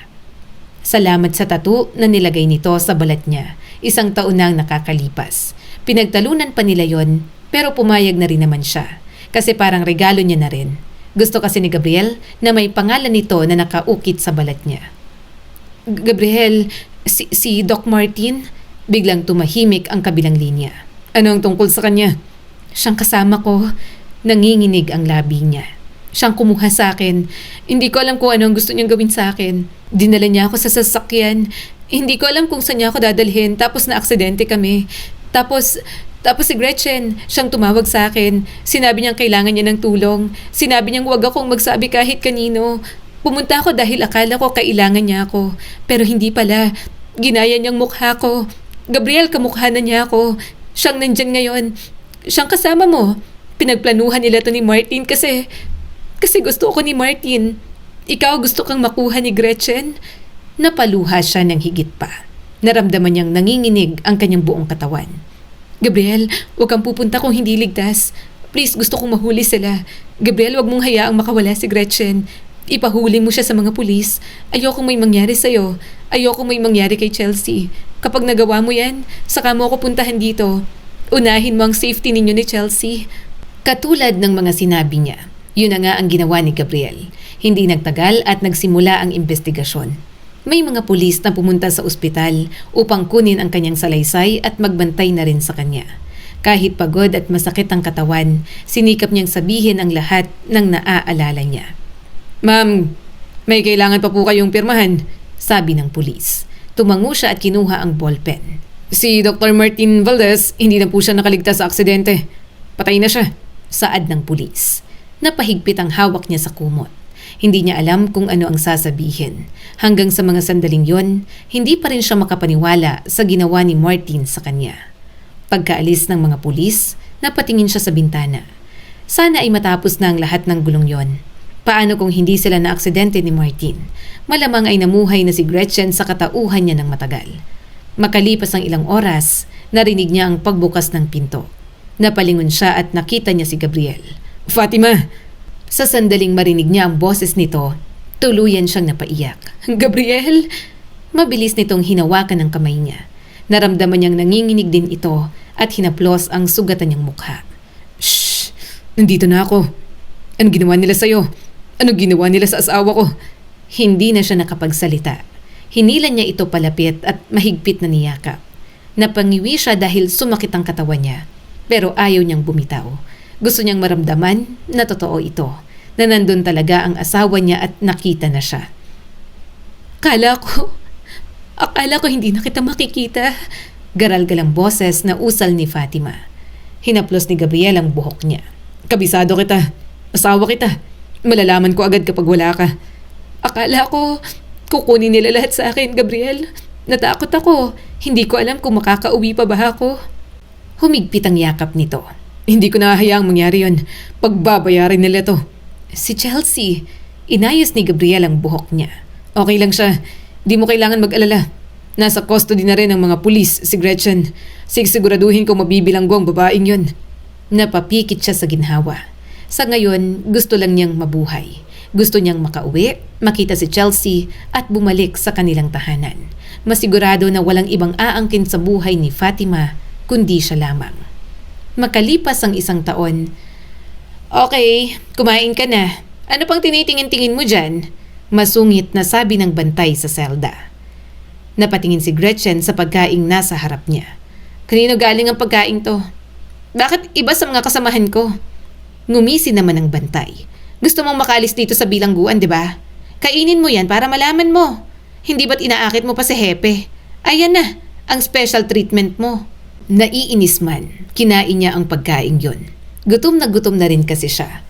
Salamat sa tattoo na nilagay nito sa balat niya. 1 taon nang nakakalipas. Pinagtalunan pa nila yon, pero pumayag na rin naman siya. Kasi parang regalo niya na rin. Gusto kasi ni Gabriel na may pangalan nito na nakaukit sa balat niya. Gabriel, si Doc Martin? Biglang tumahimik ang kabilang linya. Ano ang tungkol sa kanya? Siyang kasama ko. Nanginginig ang labi niya. Siyang kumuha sa akin. Hindi ko alam kung ano ang gusto niyang gawin sa akin. Dinala niya ako sa sasakyan. Hindi ko alam kung saan niya ako dadalhin. Tapos na-aksidente kami. Tapos si Gretchen, siyang tumawag sa akin. Sinabi niyang kailangan niya ng tulong. Sinabi niyang huwag akong magsabi kahit kanino. Pumunta ako dahil akala ko kailangan niya ako. Pero hindi pala. Ginaya niyang mukha ko. Gabriel, kamukha na niya ako. Siyang nandyan ngayon. Siyang kasama mo. Pinagplanuhan nila to ni Martin kasi gusto ko ni Martin. Ikaw gusto kang makuha ni Gretchen? Napaluha siya ng higit pa. Naramdaman niyang nanginginig ang kanyang buong katawan. Gabriel, huwag kang pupunta kung hindi ligtas. Please, gusto kong mahuli sila. Gabriel, huwag mong hayaang makawala si Gretchen. Ipahuli mo siya sa mga pulis. Ayokong may mangyari sa'yo. Ayokong may mangyari kay Chelsea. Kapag nagawa mo yan, saka mo ako puntahan dito. Unahin mo ang safety ninyo ni Chelsea. Katulad ng mga sinabi niya, yun na nga ang ginawa ni Gabriel. Hindi nagtagal at nagsimula ang investigasyon. May mga pulis na pumunta sa ospital upang kunin ang kanyang salaysay at magbantay na rin sa kanya. Kahit pagod at masakit ang katawan, sinikap niyang sabihin ang lahat ng naaalala niya. "Ma'am, may kailangan pa po kayong pirmahan," sabi ng pulis. Tumango siya at kinuha ang ballpen. "Si Dr. Martin Valdez, hindi na po siya nakaligtas sa aksidente. Patay na siya," saad ng pulis. Napahigpit ang hawak niya sa kumot. Hindi niya alam kung ano ang sasabihin. Hanggang sa mga sandaling yon, hindi pa rin siya makapaniwala sa ginawa ni Martin sa kanya. Pagkaalis ng mga pulis, napatingin siya sa bintana. Sana ay matapos na ang lahat ng gulong yon. Paano kung hindi sila na aksidente ni Martin? Malamang ay namuhay na si Gretchen sa katauhan niya ng matagal. Makalipas ang ilang oras, narinig niya ang pagbukas ng pinto. Napalingon siya at nakita niya si Gabriel. "Fatima!" Sa sandaling marinig niya ang boses nito, tuluyan siyang napaiyak. "Gabriel!" Mabilis nitong hinawakan ang kamay niya. Naramdaman niyang nanginginig din ito at hinaplos ang sugatan niyang mukha. "Shh! Nandito na ako. Ano ginawa nila sa'yo? Ano ginawa nila sa asawa ko?" Hindi na siya nakapagsalita. Hinilan niya ito palapit at mahigpit na niyakap. Napangiwi siya dahil sumakit ang katawan niya. Pero ayaw niyang bumitaw. Gusto niyang maramdaman na totoo ito, na nandun talaga ang asawa niya at nakita na siya. Akala ko hindi na kita makikita." Garal-galang boses na usal ni Fatima. Hinaplos ni Gabriel ang buhok niya. "Kabisado kita. Asawa kita. Malalaman ko agad kapag wala ka." "Akala ko kukunin nila lahat sa akin, Gabriel. Natakot ako. Hindi ko alam kung makakauwi pa ba ako." Humigpit ang yakap nito. "Hindi ko nahahayaang mangyari yun. Pagbabayarin nila to." "Si Chelsea." Inayos ni Gabriel ang buhok niya. "Okay lang siya. Di mo kailangan mag-alala. Nasa custody na rin ng mga pulis si Gretchen. Siguraduhin ko mabibilanggo ang babaeng yun." Napapikit siya sa ginhawa. Sa ngayon, gusto lang niyang mabuhay. Gusto niyang makauwi, makita si Chelsea at bumalik sa kanilang tahanan. Masigurado na walang ibang aangkin sa buhay ni Fatima kundi siya lamang. Makalipas ang 1 taon, "Okay, kumain ka na. Ano pang tinitingin-tingin mo dyan?" Masungit na sabi ng bantay sa selda. Napatingin si Gretchen sa pagkaing nasa harap niya. "Kanino galing ang pagkain to? Bakit iba sa mga kasamahan ko?" Ngumisi naman ang bantay. "Gusto mong makaalis dito sa bilangguan, di ba? Kainin mo yan para malaman mo. Hindi ba't inaakit mo pa si Hepe? Ayan na, ang special treatment mo." Naiinis man, kinain niya ang pagkain yon. Gutom na rin kasi siya.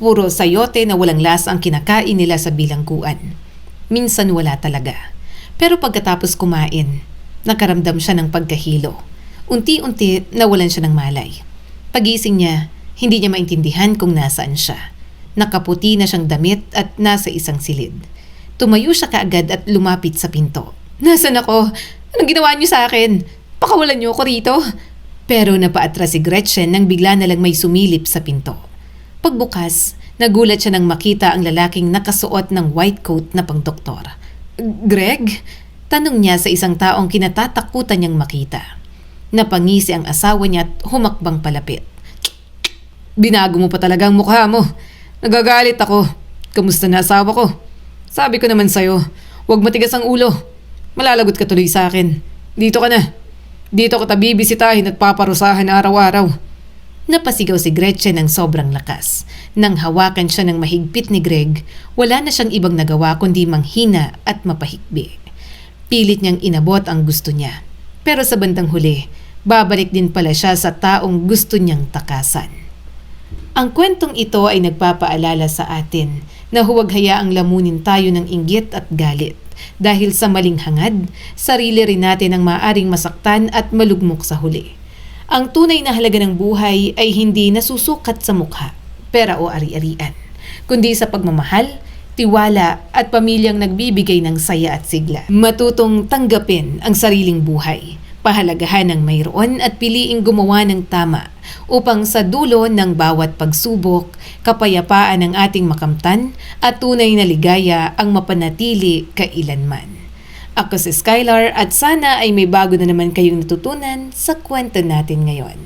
Puro sayote na walang lasa ang kinakain nila sa bilangguan. Minsan wala talaga. Pero pagkatapos kumain, nakaramdam siya ng pagkahilo. Unti-unti nawalan siya ng malay. Pagising niya, hindi niya maintindihan kung nasaan siya. Nakaputi na siyang damit at nasa isang silid. Tumayo siya kaagad at lumapit sa pinto. "Nasaan ako? Anong ginawa niyo sa akin? Pakawalan niyo ako rito." Pero napaatras si Gretchen nang bigla na lang may sumilip sa pinto. Pagbukas, nagulat siya nang makita ang lalaking nakasuot ng white coat na pangdoktor. "Greg?" Tanong niya sa isang taong kinatatakutan niyang makita. Napangisi ang asawa niya at humakbang palapit. "Binago mo pa talaga ang mukha mo. Nagagalit ako. Kamusta na asawa ko? Sabi ko naman sa'yo, huwag matigas ang ulo. Malalagot ka tuloy sa akin. Dito ka na. Dito kita bibisitahin at paparusahan araw-araw." Napasigaw si Gretchen ng sobrang lakas. Nang hawakan siya ng mahigpit ni Greg, wala na siyang ibang nagawa kundi manghina at mapahikbi. Pilit niyang inabot ang gusto niya. Pero sa bandang huli, babalik din pala siya sa taong gusto niyang takasan. Ang kwentong ito ay nagpapaalala sa atin na huwag hayaang lamunin tayo ng inggit at galit. Dahil sa maling hangad, sarili rin natin ang maaaring masaktan at malugmok sa huli. Ang tunay na halaga ng buhay ay hindi nasusukat sa mukha, pera o ari-arian, kundi sa pagmamahal, tiwala at pamilyang nagbibigay ng saya at sigla. Matutong tanggapin ang sariling buhay, pahalagahan ang mayroon at piliing gumawa ng tama upang sa dulo ng bawat pagsubok, kapayapaan ang ating makamtan at tunay na ligaya ang mapanatili kailanman. Ako si Skylar at sana ay may bago na naman kayong natutunan sa kwento natin ngayon.